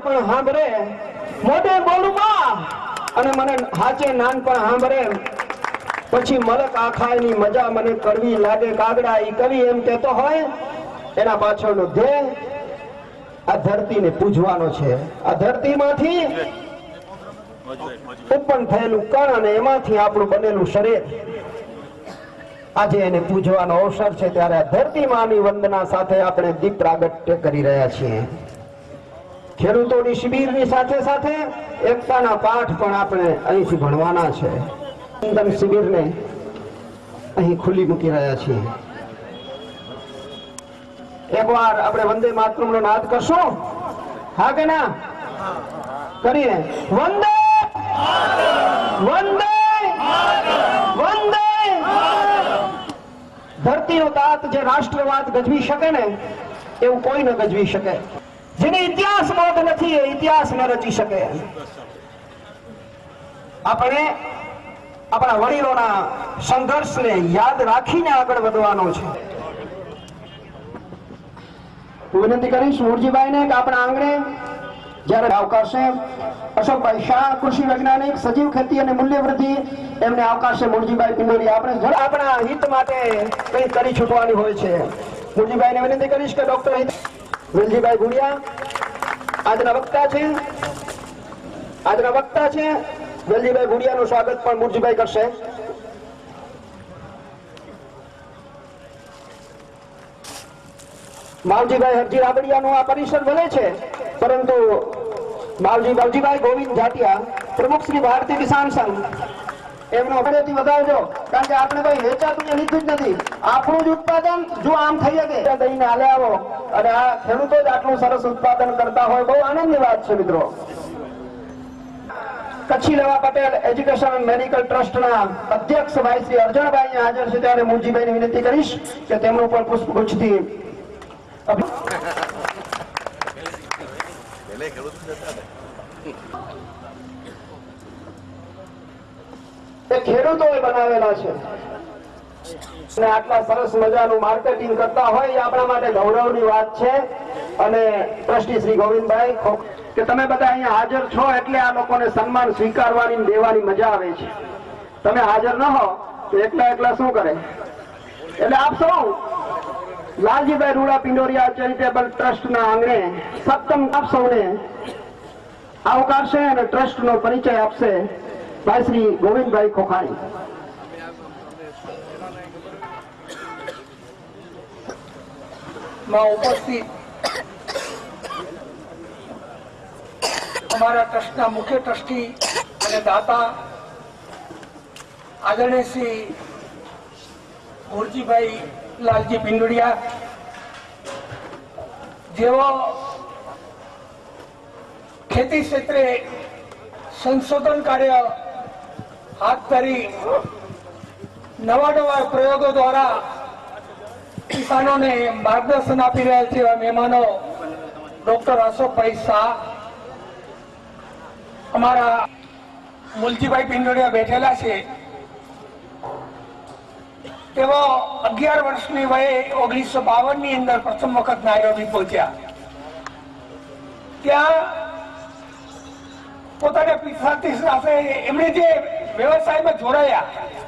પણ સાંભળે મોઢે બોલુમાં અને મને હાચે નાનપણ સાંભળે પછી મલક આખાની મજા મને કરવી લાગે કાગડા. ઈ કવિ એમ કહેતો હોય એના પાછળનો ધ્યેય આ ધરતીને પૂજવાનો છે. આ ધરતીમાંથી ઉત્પન્ન થયેલું કણ અને એમાંથી આપણું બનેલું શરીર આજે એને પૂજવાનો અવસર છે. ત્યારે આ ધરતી માની વંદના સાથે આપણે દીપ પ્રાગટ્ય કરી રહ્યા છીએ. ખેડૂતોની શિબિરની સાથે સાથે એકતાના પાઠ પણ આપણે અહીંથી ભણવાના છે. શિબિરને અહીં ખુલ્લી મૂકી રહ્યા છીએ. એકવાર આપણે વંદે માતરમનો નાદ કરશું? હા કે ના? કરીએ. વંદે વંદે વંદે. ધરતીનો તાત જે રાષ્ટ્રવાદ ગજવી શકે ને એવું કોઈ ન ગજવી શકે. જેને ઇતિહાસ બોધ નથી એ ઇતિહાસ ન રચી શકે. આપણે આપણા વડીલોના સંઘર્ષને યાદ રાખીને આગળ વધવાનો છે. હું વિનંતી કરીશ મૂળજીભાઈને કે આપણા આંગણે જયારે આવકારશે અશોકભાઈ શાહ, કૃષિ વૈજ્ઞાનિક, સજીવ ખેતી અને મૂલ્ય વૃદ્ધિ, એમને આવકારશે મૂળજીભાઈ પિંડોરિયા. આપણે આપણા હિત માટે કંઈ કરી છૂટવાની હોય છે. મૂળજીભાઈને વિનંતી કરીશ કે ડોક્ટર વેલજીભાઈ ભુડિયા આજના વક્તા છે. વેલજીભાઈ ભુડિયાનું સ્વાગત પણ મૂળજીભાઈ કરશે. માવજીભાઈ હરજી રાબડિયાનું આ પરિસર બને છે, પરંતુ માવજીભાઈ ગોવિંદ જાટિયા, પ્રમુખ શ્રી ભારતીય કિસાન સંઘ, એમનો અભિનંદન વધારજો. કારણ કે આપણે કોઈ વેચાતું લીધું જ નથી. આપણું જ ઉત્પાદન જો આમ થઈ શકે દઈને હાલે આવો અને આ ખેડૂતો જ આટલું સરસ ઉત્પાદન કરતા હોય, બહુ આનંદની વાત છે મિત્રો. કચ્છી લેવા પટેલ એજ્યુકેશન એન્ડ મેડિકલ ટ્રસ્ટના અધ્યક્ષ ભાઈ શ્રી અર્જણભાઈ હાજર છે. ત્યારે મૂળજીભાઈને વિનંતી કરીશ કે તેમનું પણ પુષ્પગુચ્છથી ખેડૂતોએ બનાવેલા છે અને આટલા સરસ મજાનું માર્કેટિંગ કરતા હોય એ આપણા માટે ગૌરવની વાત છે. અને ટ્રસ્ટી શ્રી ગોવિંદભાઈ કે તમે બધા અહીંયા હાજર છો એટલે આ લોકોને સન્માન સ્વીકારવાની દેવાની મજા આવે છે. તમે હાજર ન હો તો એકલા શું કરે? એટલે આપ સૌ લાલજીભાઈ રૂડા પિંડોરિયા ચેરિટેબલ ટ્રસ્ટના આંગણે સપ્તમ આપ સૌને આવકારશે અને ટ્રસ્ટનો પરિચય આપશે ભાઈ શ્રી ગોવિંદભાઈ ખોખાણી. માં ઉપસ્થિત અમારા ટ્રસ્ટના મુખ્ય ટ્રસ્ટી અને દાતા આદરણીય શ્રી મૂળજીભાઈ લાલજી પિંડોરિયા, જેઓ ખેતી ક્ષેત્રે સંશોધન કાર્ય હાથ ધરી નવા પ્રયોગો દ્વારા કિસાનોને માર્ગદર્શન આપી રહ્યા છે. એવા મહેમાનો ડોક્ટર અશોકભાઈ શાહ, અમારા મૂળજીભાઈ પિંડોરિયા બેઠેલા છે. તેઓ 11 વર્ષની વયે 1952 ની અંદર પ્રથમ વખત નાયરોબી પહોંચ્યા. ત્યાં પોતાના પિતાની સાથે એમણે જે વ્યવસાયમાં જોડાયા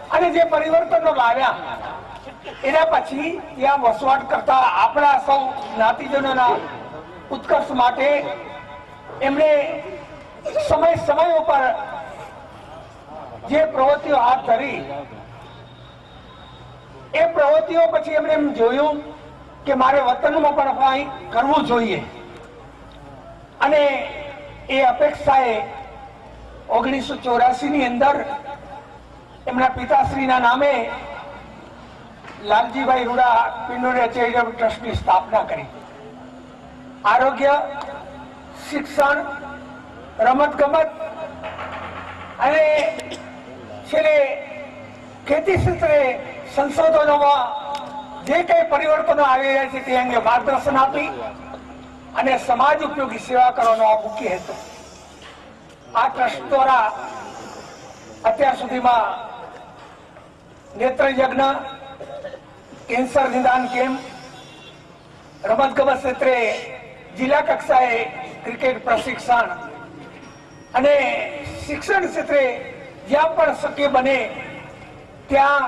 અને જે પરિવર્તનો લાવ્યા, એના પછી ત્યાં વસવાટ કરતા આપણા સૌ જ્ઞાતિજનોના ઉત્કર્ષ માટે એમણે સમય ઉપર જે પ્રવૃત્તિઓ હાથ ધરી, એ પ્રવૃત્તિઓ પછી એમણે એમ જોયું કે મારે વતનમાં પણ કંઈ કરવું જોઈએ. અને એ અપેક્ષાએ 1984 ની અંદર એમના પિતાશ્રીના નામે લાલજીભાઈ રૂડા પિંડોરિયા ચેરિટેબલ ટ્રસ્ટની સ્થાપના કરી. આરોગ્ય, શિક્ષણ, રમતગમત અને છેલ્લે ખેતી ક્ષેત્રે સંશોધનોમાં જે કઈ પરિવર્તનો આવી રહ્યા છે તે અંગે માર્ગદર્શન આપી અને સમાજ ઉપયોગી સેવા કરવાનો આ મુખ્ય હેતુ. આ ટ્રસ્ટ દ્વારા અત્યાર સુધીમાં નેત્ર યજ્ઞ, કેન્સર નિદાન કેમ્પ, રમતગમત ક્ષેત્રે જિલ્લા કક્ષાએ ક્રિકેટ પ્રશિક્ષણ અને શિક્ષણ ક્ષેત્રે જ્યાં પણ શક્ય બને ત્યાં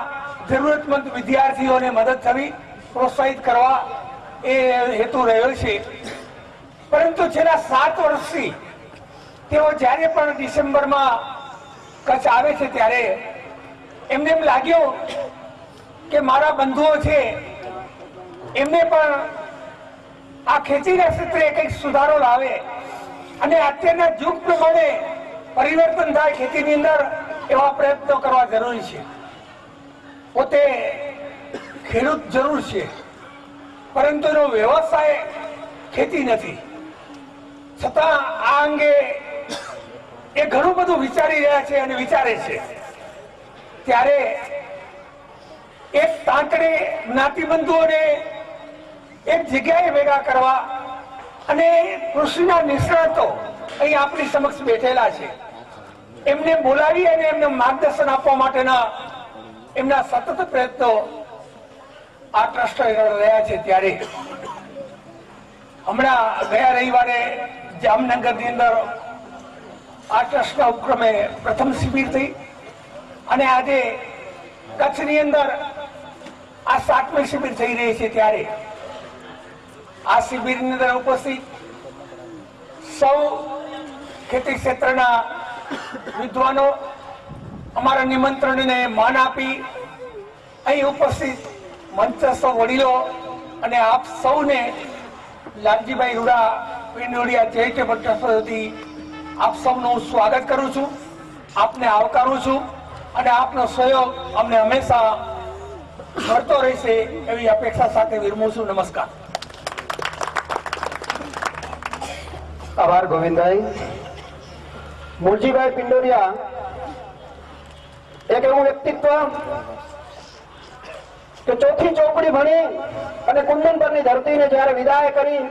જરૂરતમંદ વિદ્યાર્થીઓને મદદ થવી, પ્રોત્સાહિત કરવા એ હેતુ રહ્યો છે. પરંતુ છેલ્લા 7 વર્ષથી તેઓ જ્યારે પણ ડિસેમ્બરમાં કચ્છ આવે છે ત્યારે એમને એમ લાગ્યું કે મારા બંધુઓ છે એમને પણ આ ખેતીના ક્ષેત્રે કંઈક સુધારો લાવે અને અત્યારના યુગ પ્રમાણે પરિવર્તન થાય ખેતીની અંદર એવા પ્રયત્નો કરવા જરૂરી છે. પોતે ખેડૂત જરૂર છે, પરંતુ એનો વ્યવસાય ખેતી નથી. છતાં આ અંગે એ ઘણું બધું વિચારી રહ્યા છે અને વિચારે છે. ત્યારે એક તાંતણે જ્ઞાતિબંધુઓને એક જગ્યાએ ભેગા કરવા અને કૃષિના નિષ્ણાતો અહીં આપણી સમક્ષ બેઠેલા છે, એમને બોલાવી અને એમને માર્ગદર્શન આપવા માટેના એમના સતત પ્રયત્નો આ ટ્રસ્ટ રહ્યા છે. ત્યારે હમણાં ગયા રવિવારે જામનગરની અંદર આ ટ્રસ્ટના ઉપક્રમે પ્રથમ શિબિર થઈ અને આજે કચ્છની અંદર આ 7મી શિબિર થઈ રહી છે. ત્યારે આ શિબિરની અંદર ઉપસ્થિત સૌ ખેતી ક્ષેત્રના વિદ્વાનો અમારા નિમંત્રણને માન આપી અહીં ઉપસ્થિત મંચસ્થ વડીલો અને આપ સૌને લાલજીભાઈ રૂડા પિંડોળિયા ચેરિટેબલ ટ્રસ્ટ વતી આપ સૌનું સ્વાગત કરું છું, આપને આવકારું છું અને આપનો સહયોગ અમને હંમેશા મળતો રહેશે એવી અપેક્ષા સાથે વિરમું છું. નમસ્કાર. આભાર ગોવિંદભાઈ. મૂળજીભાઈ પિંડોરિયા એક એવું વ્યક્તિત્વ કે ચોથી ચોપડી ભણી અને કુંદન પરની ધરતીને જ્યારે વિદાય કરી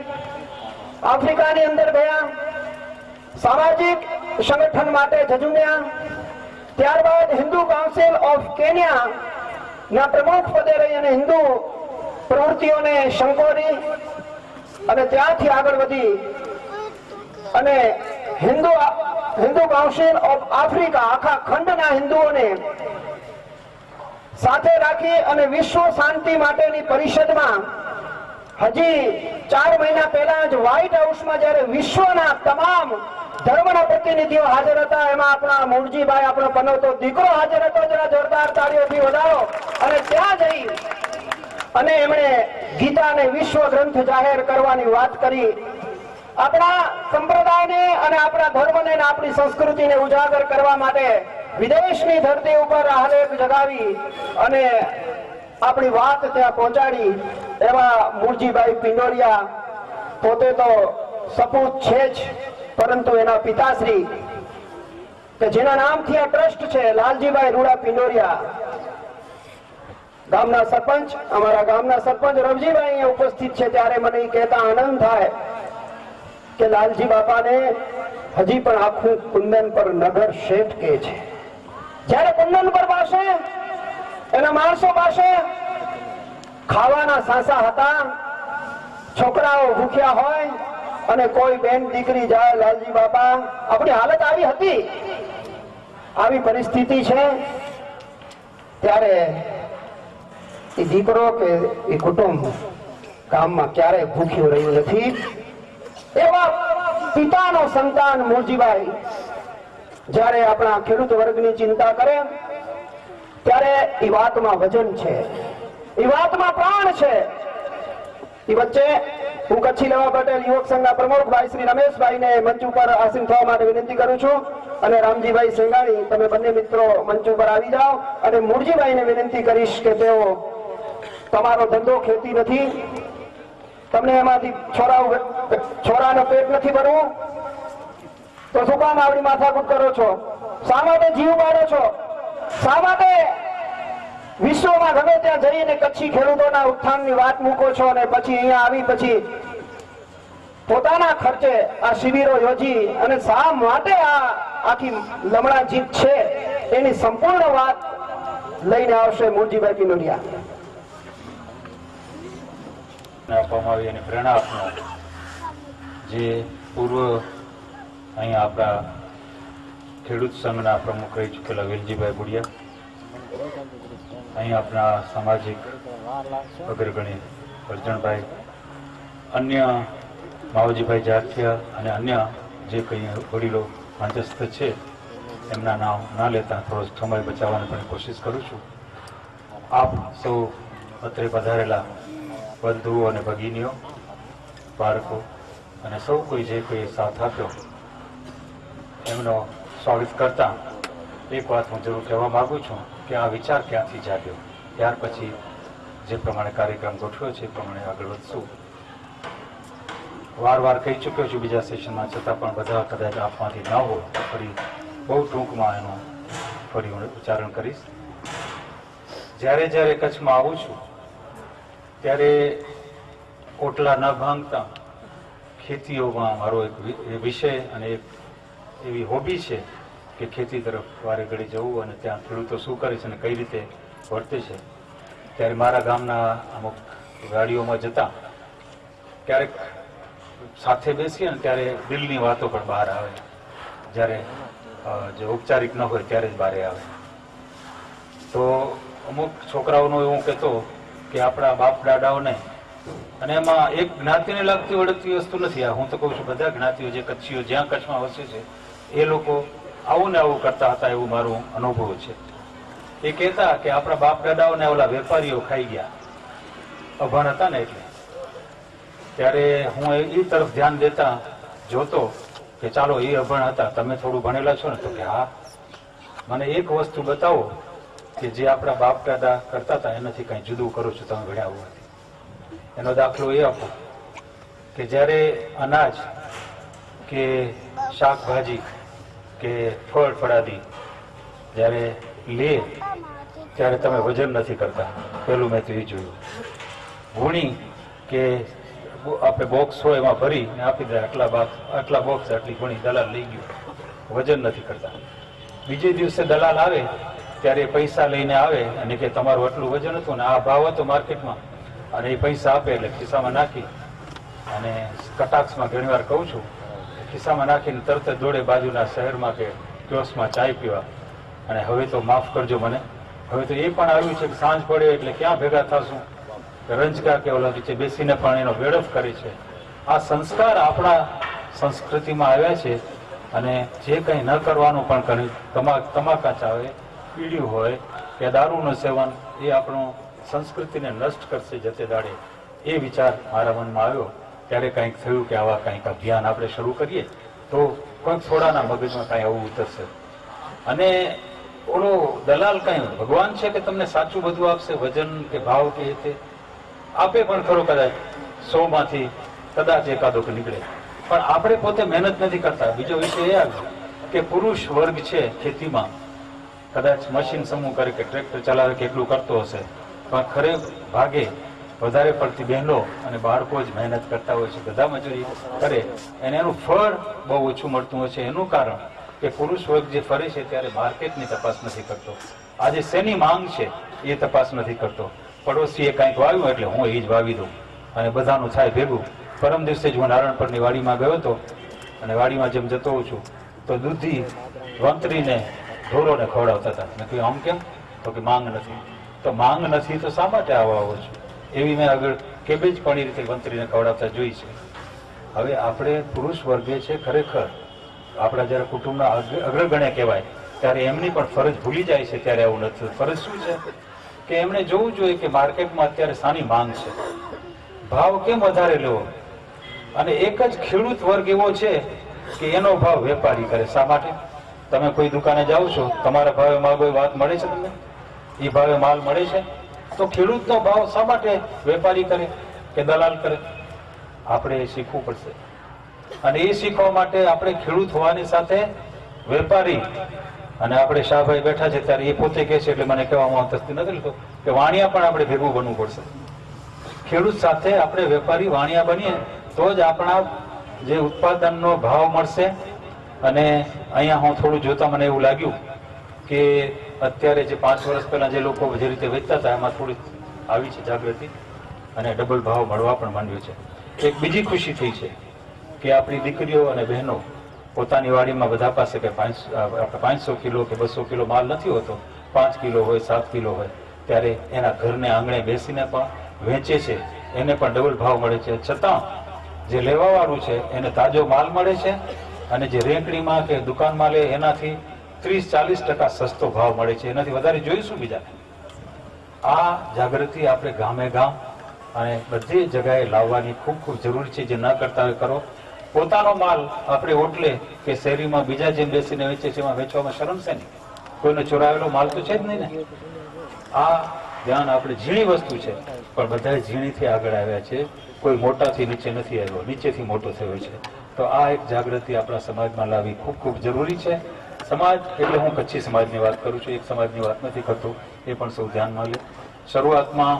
આફ્રિકાની અંદર ગયા, સામાજિક સંગઠન માટે ઝઝુમ્યા, ત્યારબાદ હિન્દુ કાઉન્સિલ ઓફ કેન્યા ના પ્રમુખ પદે રહી અને હિન્દુ પ્રવૃત્તિઓને સંકોરી અને ત્યાંથી આગળ વધી અને હિન્દુ કાઉન્સિલ ઓફ આફ્રિકા આખા ખંડના હિન્દુઓને સાથે રાખી અને વિશ્વ શાંતિ માટેની પરિષદમાં હજી 4 મહિના પહેલા જ વ્હાઇટ હાઉસમાં જ્યારે વિશ્વના તમામ ધર્મના પ્રતિનિધિઓ હાજર હતા, એમાં આપણા મૂળજીભાઈ, આપણો પનોતો દીકરો હાજર હતો. જરા જોરદાર તાળીઓથી વધાવો. અને ત્યાં જઈ અને એમણે ગીતાને વિશ્વ ગ્રંથ જાહેર કરવાની વાત કરી. આપણા સંપ્રદાયને અને આપણા ધર્મને અને આપણી સંસ્કૃતિને ઉજાગર કરવા માટે વિદેશની ધરતી ઉપર આલેખ જગાવી અને આપણી વાત ત્યાં પહોંચાડી એવા મૂળજીભાઈ પિંડોરિયા પોતે તો સપૂત છે જ, પરંતુ એના પિતાશ્રી કે જેના નામથી આ ટ્રસ્ટ છે, લાલજીભાઈ રૂડા પિંડોરિયા, ગામના સરપંચ, અમારા ગામના સરપંચ રવજીભાઈ અહીંયા ઉપસ્થિત છે. ત્યારે મને એ કહેતા આનંદ થાય કે લાલજી બાપાને હજી પણ આખું કુંદન પર નગર શેઠ કે છે. જ્યારે કુંદન પર પાસે એના માણસો પાસે ખાવાના સાંસા હતા, છોકરાઓ ભૂખ્યા હોય અને કોઈ બેન દીકરી જાય, લાલજી બાપા આપણી હાલત આવી હતી, આવી પરિસ્થિતિ છે. ત્યારે એ દીકરો કે એ કુટુંબ ગામમાં ક્યારેય ભૂખ્યું રહ્યું નથી. એવા પિતાનો સંતાન મૂળજીભાઈ જ્યારે આપણા ખેડૂત વર્ગની ચિંતા કરે ત્યારે એ વાતમાં વજન છે, એ વાતમાં પ્રાણ છે. એ વચ્ચે હું કચ્છી લેવા પટેલ યુવક સંઘના પ્રમુખ ભાઈ શ્રી રમેશભાઈને મંચ ઉપર આસીન થવા માટે વિનંતી કરું છું અને રામજીભાઈ સેંગાણી, તમે બંને મિત્રો મંચ ઉપર આવી જાઓ અને મૂળજીભાઈને વિનંતી કરીશ કે તેઓ, તમારો ધંધો ખેતી નથી, તમને એમાંથી છોરાનો પેટ નથી ભરવું, તો શું કામ આવડી માથાકૂટ કરો છો? શા માટે જીવ બાળો છો? શા માટે વિશ્વમાં ગમે ત્યાં જઈને કચ્છી ખેડૂતોના ઉત્થાનની વાત મૂકો છો અને પછી અહીંયા આવી પછી પોતાના ખર્ચે આ શિબિરો યોજી અને શા માટે આ આખી લમણા જીત છે એની સંપૂર્ણ વાત લઈને આવશે મૂળજીભાઈ પિંડોરિયા. આપવામાં આવી અને પ્રેરણા આપનાર જે પૂર્વ અહીંયા આપણા ખેડૂત સંઘના પ્રમુખ રહી ચૂકેલા વેલજીભાઈ બુડિયા, અહીંયા આપણા સામાજિક અગ્રગણી અર્જણભાઈ, અન્ય માવજીભાઈ જારથિયા અને અન્ય જે કંઈ વડીલો મંચસ્થ છે એમના નામ ના લેતા થોડો સમય બચાવવાની પણ કોશિશ કરું છું. આપ સૌ અત્રે પધારેલા બંધુઓ અને ભગીનીઓ, બાળકો અને સૌ કોઈ જે કોઈ સાથ આપ્યો એમનો સ્વાગત કરતા એક વાત હું જરૂર કહેવા માગું છું કે આ વિચાર ક્યાંથી જાગ્યો, ત્યાર પછી જે પ્રમાણે કાર્યક્રમ ગોઠવ્યો છે એ પ્રમાણે આગળ વધશું. વાર કહી ચૂક્યો છું બીજા સેશનમાં, છતાં પણ બધા કદાચ આપમાંથી ન હોય તો ફરી બહુ ટૂંકમાં એનું ફરી હું ઉચ્ચારણ કરીશ. જ્યારે કચ્છમાં આવું છું ત્યારે ઓટલા ન ભાંગતા ખેતીઓમાં મારો એક વિષય અને એક એવી હોબી છે કે ખેતી તરફ વારે ઘડી જવું અને ત્યાં ખેડૂતો શું કરે છે અને કઈ રીતે વર્તે છે. ત્યારે મારા ગામના અમુક ગાડીઓમાં જતા ક્યારેક સાથે બેસીએ ને ત્યારે દિલની વાતો પણ બહાર આવે, જ્યારે જે ઔપચારિક ન હોય ત્યારે જ બહાર આવે. તો અમુક છોકરાઓનું એવું કહેતો કે આપણા બાપ દાદાઓને, અને એમાં એક જ્ઞાતિને લાગતી વળગતી વસ્તુ નથી, આ હું તો કહું છું બધા જ્ઞાતિઓ જે કચ્છીઓ જ્યાં કચ્છમાં વસે છે એ લોકો આવું ને આવું કરતા હતા એવું મારું અનુભવ છે. એ કહેતા કે આપણા બાપ દાદાઓને ઓલા વેપારીઓ ખાઈ ગયા, અભણ હતા ને એટલે. ત્યારે હું એ તરફ ધ્યાન દેતા જોતો કે ચાલો એ અભણ હતા, તમે થોડું ભણેલા છો ને, તો કે હા, મને એક વસ્તુ બતાવો કે જે આપણા બાપ દાદા કરતા હતા એનાથી કંઈ જુદું કરું છું તમે ભણ્યા હોવાથી. એનો દાખલો એ આપો કે જ્યારે અનાજ કે શાકભાજી કે ફળ ફળાદી જ્યારે લે ત્યારે તમે વજન નથી કરતા, પેલું મેં તો એ જોયું. ગુણી કે આપણે બોક્સ હોય એમાં ભરી ને આપી દે, આટલા બોક્સ આટલી ગુણી, દલાલ લઈ ગયો, વજન નથી કરતા. બીજે દિવસે દલાલ આવે ત્યારે પૈસા લઈને આવે અને કે તમારું આટલું વજન હતું ને આ ભાવ હતો માર્કેટમાં, અને એ પૈસા આપે એટલે ખિસ્સામાં નાખી, અને કટાક્ષમાં ઘણી વાર કહું છું, ખિસ્સામાં નાખીને તરત જ દોડે બાજુના શહેરમાં કે ક્યોસ્કમાં ચાય પીવા. અને હવે તો માફ કરજો મને, હવે તો એ પણ આવ્યું છે કે સાંજ પડે એટલે ક્યાં ભેગા થશું, રંજકા કે ઓલા નીચે બેસીને પણ એનો વેડફ કરે છે. આ સંસ્કાર આપણા સંસ્કૃતિમાં આવ્યા છે, અને જે કંઈ ન કરવાનું પણ કર્યું, તમાકા ચાવે, પીડ્યું હોય કે દારૂનું સેવન, એ આપણું સંસ્કૃતિને નષ્ટ કરશે જતે દાડે, એ વિચાર મારા મનમાં આવ્યો. ત્યારે કંઈક થયું કે આવા કંઈક અભિયાન આપણે શરૂ કરીએ તો કોઈક થોડાના મગજમાં કાંઈ આવું ઉતરશે. અને ઓલો દલાલ કાંઈ ભગવાન છે કે તમને સાચું બધું આપશે, વજન કે ભાવ કે તે આપે પણ ખરો, કદાચ 100 માંથી કદાચ એકાદો નીકળે, પણ આપણે પોતે મહેનત નથી કરતા. બીજો વિષય એ આવ્યો કે પુરુષ વર્ગ છે ખેતીમાં, કદાચ મશીન સમૂહ કરે કે ટ્રેક્ટર ચલાવે કે એટલું કરતો હશે, પણ ખરે ભાગે વધારે પડતી બહેનો અને બાળકો જ મહેનત કરતા હોય છે, બધા મજૂરી કરે અને એનું ફળ બહુ ઓછું મળતું હોય છે. એનું કારણ કે પુરુષ વર્ગ જે ફરે છે ત્યારે માર્કેટની તપાસ નથી કરતો, આજે શેની માંગ છે એ તપાસ નથી કરતો. પડોશીએ કંઈક વાવ્યું એટલે હું એ જ વાવી દઉં અને બધાનું થાય ભેગું. પરમ દિવસે જ હું નારણપરની વાડીમાં ગયો હતો, અને વાડીમાં જેમ જતો હોઉં છું તો દૂધી વંતરીને ઢોરોને ખવડાવતા હતા. મેં કહ્યું આમ કેમ? તો કે માંગ નથી. તો માંગ નથી તો શા માટે આવો છો? એવી મેં આગળ કેબેજ પણ એ રીતે વંતરીને ખવડાવતા જોઈ છે. હવે આપણે પુરુષ વર્ગે છે ખરેખર આપણા જ્યારે કુટુંબના અગ્રગણ્ય કહેવાય ત્યારે એમની પણ ફરજ ભૂલી જાય છે. ત્યારે આવું નથી. ફરજ શું છે કે એમણે જોવું જોઈએ કે માર્કેટમાં અત્યારે શાની માંગ છે, ભાવ કેમ વધારે લેવો. અને એક જ ખેડૂત વર્ગ એવો છે કે એનો ભાવ વેપારી કરે. શા માટે? તમે કોઈ દુકાને જાઓ છો, તમારા ભાવે માગો એ વાત મળે છે તમને? એ ભાવે માલ મળે છે? તો ખેડૂતનો ભાવ શા માટે વેપારી કરે કે દલાલ કરે? આપણે એ શીખવું પડશે. અને એ શીખવા માટે આપણે ખેડૂત હોવાની સાથે વેપારી, અને આપણે શાહભાઈ બેઠા છે ત્યારે એ પોતે કહે છે એટલે મને કહેવામાં આવતી નથી લીધો કે વાણિયા પણ આપણે ભેગું બનવું પડશે. ખેડૂત સાથે આપણે વેપારી વાણિયા બનીએ તો જ આપણા જે ઉત્પાદનનો ભાવ મળશે. અને અહીંયા હું થોડું જોતા મને એવું લાગ્યું કે અત્યારે જે 5 વર્ષ પહેલા જે લોકો જે રીતે વેચતા હતા એમાં થોડી આવી છે જાગૃતિ, અને ડબલ ભાવ મળવા પણ માંડ્યો છે. એક બીજી ખુશી થઈ છે કે આપણી દીકરીઓ અને બહેનો પોતાની વાડીમાં બધા પાસે કે 500 કિલો કે 200 કિલો માલ નથી હોતો, 5 કિલો હોય 7 કિલો હોય, ત્યારે એના ઘરને આંગણે બેસીને પણ વેચે છે, એને પણ ડબલ ભાવ મળે છે. છતાં જે લેવાવાળું છે એને તાજો માલ મળે છે અને જે રેંકડીમાં કે દુકાનમાં લે એનાથી 30-40% સસ્તો ભાવ મળે છે. એનાથી વધારે જોઈશું બીજા. આ જાગૃતિ આપણે ગામે ગામ અને બધી જગાએ લાવવાની ખૂબ ખૂબ જરૂરી છે. જે ન કરતા હોય કરો. પોતાનો માલ આપણે ઓટલે કે શેરીમાં બીજા જેમ બેસીને વેચે છે એમાં વેચવામાં શરમ છે નહીં. કોઈનો ચોરાવેલો માલ તો છે જ નહીં ને. આ ધ્યાન આપણે ઝીણી વસ્તુ છે, પણ બધા ઝીણીથી આગળ આવ્યા છે. કોઈ મોટાથી નીચે નથી આવ્યો, નીચેથી મોટો થયો છે. તો આ એક જાગૃતિ આપણા સમાજમાં લાવવી ખૂબ ખૂબ જરૂરી છે. સમાજ એટલે હું કચ્છી સમાજની વાત કરું છું, એક સમાજની વાત નથી કરતો, એ પણ સૌ ધ્યાનમાં લે. શરૂઆતમાં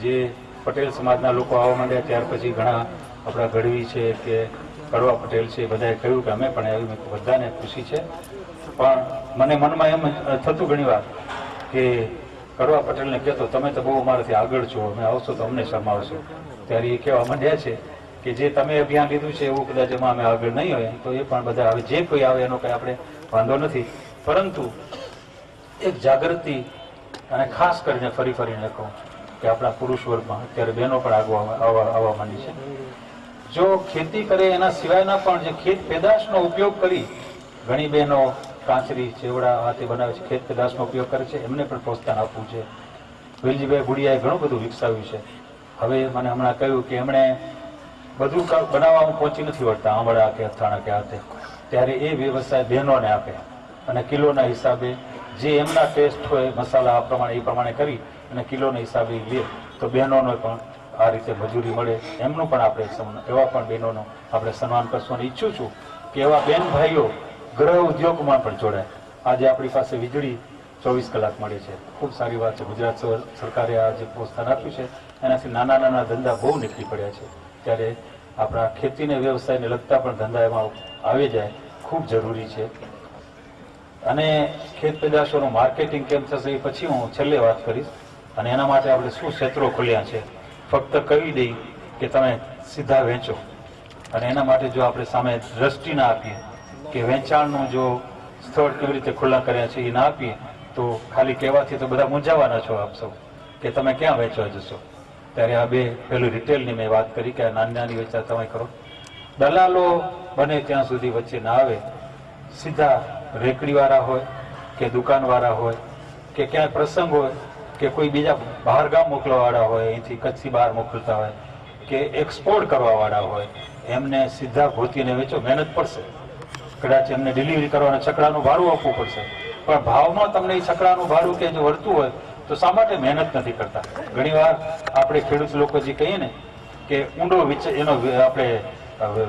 જે પટેલ સમાજના લોકો આવવા માંડ્યા ત્યાર પછી ઘણા આપણા ગઢવી છે કે કડવા પટેલ છે, બધાએ કહ્યું કે અમે પણ આવી. બધાને ખુશી છે, પણ મને મનમાં એમ થતું ઘણી વાર કે કડવા પટેલને કહેતો તમે તો બહુ અમારાથી આગળ છો, અમે આવશો તો અમને શરમાવશો. ત્યારે એ કહેવા માંડ્યા છે કે જે તમે અભિયાન લીધું છે એવું કદાચ એમાં અમે આગળ નહીં હોય તો એ પણ બધા આવે, જે કોઈ આવે એનો કંઈ આપણે વાંધો નથી. પરંતુ એક જાગૃતિ, અને ખાસ કરીને ફરીને કહું કે આપણા પુરુષ વર્ગમાં અત્યારે બહેનો પણ આવવા માંડી છે. જો ખેતી કરે એના સિવાયના પણ જે ખેત પેદાશનો ઉપયોગ કરી, ઘણી બહેનો કાંચરી ચેવડા હાથે બનાવે છે, ખેત પેદાશનો ઉપયોગ કરે છે, એમને પણ પ્રોત્સાહન આપવું છે. વેલજીભાઈ ભુડિયાએ ઘણું બધું વિકસાવ્યું છે. હવે મને હમણાં કહ્યું કે એમણે બધું બનાવવામાં પહોંચી નથી વળતા, આંબળા કે અથાણા કે હાથે, ત્યારે એ વ્યવસાય બહેનોને આપે અને કિલોના હિસાબે જે એમના ટેસ્ટ હોય મસાલા એ પ્રમાણે કરી અને કિલોના હિસાબે લે તો બહેનોને પણ આ રીતે મજૂરી મળે. એમનું પણ આપણે એવા પણ બહેનોનું આપણે સન્માન કરશું. અને ઈચ્છું છું કે એવા બેન ભાઈઓ ગૃહ ઉદ્યોગમાં પણ જોડાય. આજે આપણી પાસે વીજળી 24 કલાક મળે છે, ખૂબ સારી વાત છે. ગુજરાત સરકારે આ જે પ્રોત્સાહન આપ્યું છે એનાથી નાના ધંધા બહુ નીકળી પડ્યા છે. ત્યારે આપણા ખેતીને વ્યવસાયને લગતા પણ ધંધા એમાં આવી જાય, ખૂબ જરૂરી છે. અને ખેત પેદાશોનું માર્કેટિંગ કેમ થશે એ પછી હું છેલ્લે વાત કરીશ. અને એના માટે આપણે શું ક્ષેત્રો ખોલ્યા છે, ફક્ત કહી દઈ કે તમે સીધા વેચો. અને એના માટે જો આપણે સામે દ્રષ્ટિ ના આપીએ કે વેચાણનું જો સ્થળ કેવી રીતે ખુલ્લા કર્યા છે એ ના આપીએ તો ખાલી કહેવાથી તો બધા મૂંઝાવાના છો આપ સૌ કે તમે ક્યાં વેચવા જશો. ત્યારે આ પેલું રિટેલની મેં વાત કરી કે નાની વેચાણ તમે કરો. દલાલો બને ત્યાં સુધી વચ્ચે ના આવે. સીધા રેકડીવાળા હોય કે દુકાનવાળા હોય કે ક્યાંય પ્રસંગ હોય કે કોઈ બીજા બહાર ગામ મોકલવાવાળા હોય, અહીંથી કચ્છથી બહાર મોકલતા હોય કે એક્સપોર્ટ કરવાવાળા હોય, એમને સીધા ગોતીને વેચો. મહેનત પડશે, કદાચ એમને ડિલિવરી કરવાના છકડાનું ભાડું આપવું પડશે, પણ ભાવમાં તમને એ છકડાનું ભાડું કે જો વળતું હોય તો શા માટે મહેનત નથી કરતા? ઘણીવાર આપણે ખેડૂત લોકો જે કહીએ ને કે ઊંડો એનો આપણે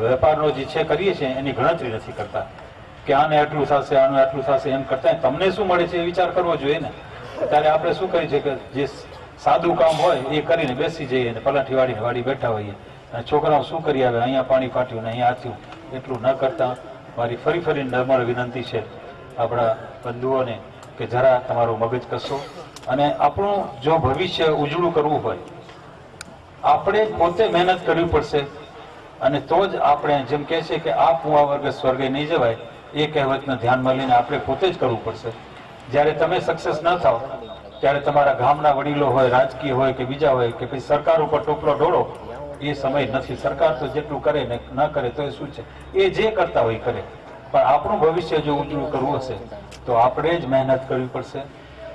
વેપારનો જે છે કરીએ છીએ એની ગણતરી નથી કરતા કે આને આટલું થશે, આનું આટલું થશે, એમ કરતા તમને શું મળે છે એ વિચાર કરવો જોઈએ ને. ત્યારે આપણે શું કરીએ છીએ કે જે સાદું કામ હોય એ કરીને બેસી જઈએ ને પલાઠી વાળી બેઠા હોઈએ અને છોકરાઓ શું કરી આવે, અહીંયા પાણી ફાટ્યું ને અહીંયા આથ્યું, એટલું ન કરતા મારી ફરી નમ્ર વિનંતી છે આપણા બંધુઓને કે જરા તમારું મગજ કસો. અને આપણું જો ભવિષ્ય ઉજળું કરવું હોય આપણે પોતે મહેનત કરવી પડશે. અને તો જ આપણે જેમ કહે છે કે આ કુવા વર્ગ સ્વર્ગે નહીં જવાય, એ કહેવતને ધ્યાનમાં લઈને આપણે પોતે જ કરવું પડશે. જ્યારે તમે સક્સેસ ન થાવ ત્યારે તમારા ગામના વડીલો હોય, રાજકીય હોય કે બીજા હોય કે પછી સરકાર ઉપર ટોપલો ઢોળો, એ સમય નથી. સરકાર તો જેટલું કરે ને ન કરે તો એ શું છે, એ જે કરતા હોય કરે. પણ આપણું ભવિષ્ય જો ઉજળું કરવું હશે તો આપણે જ મહેનત કરવી પડશે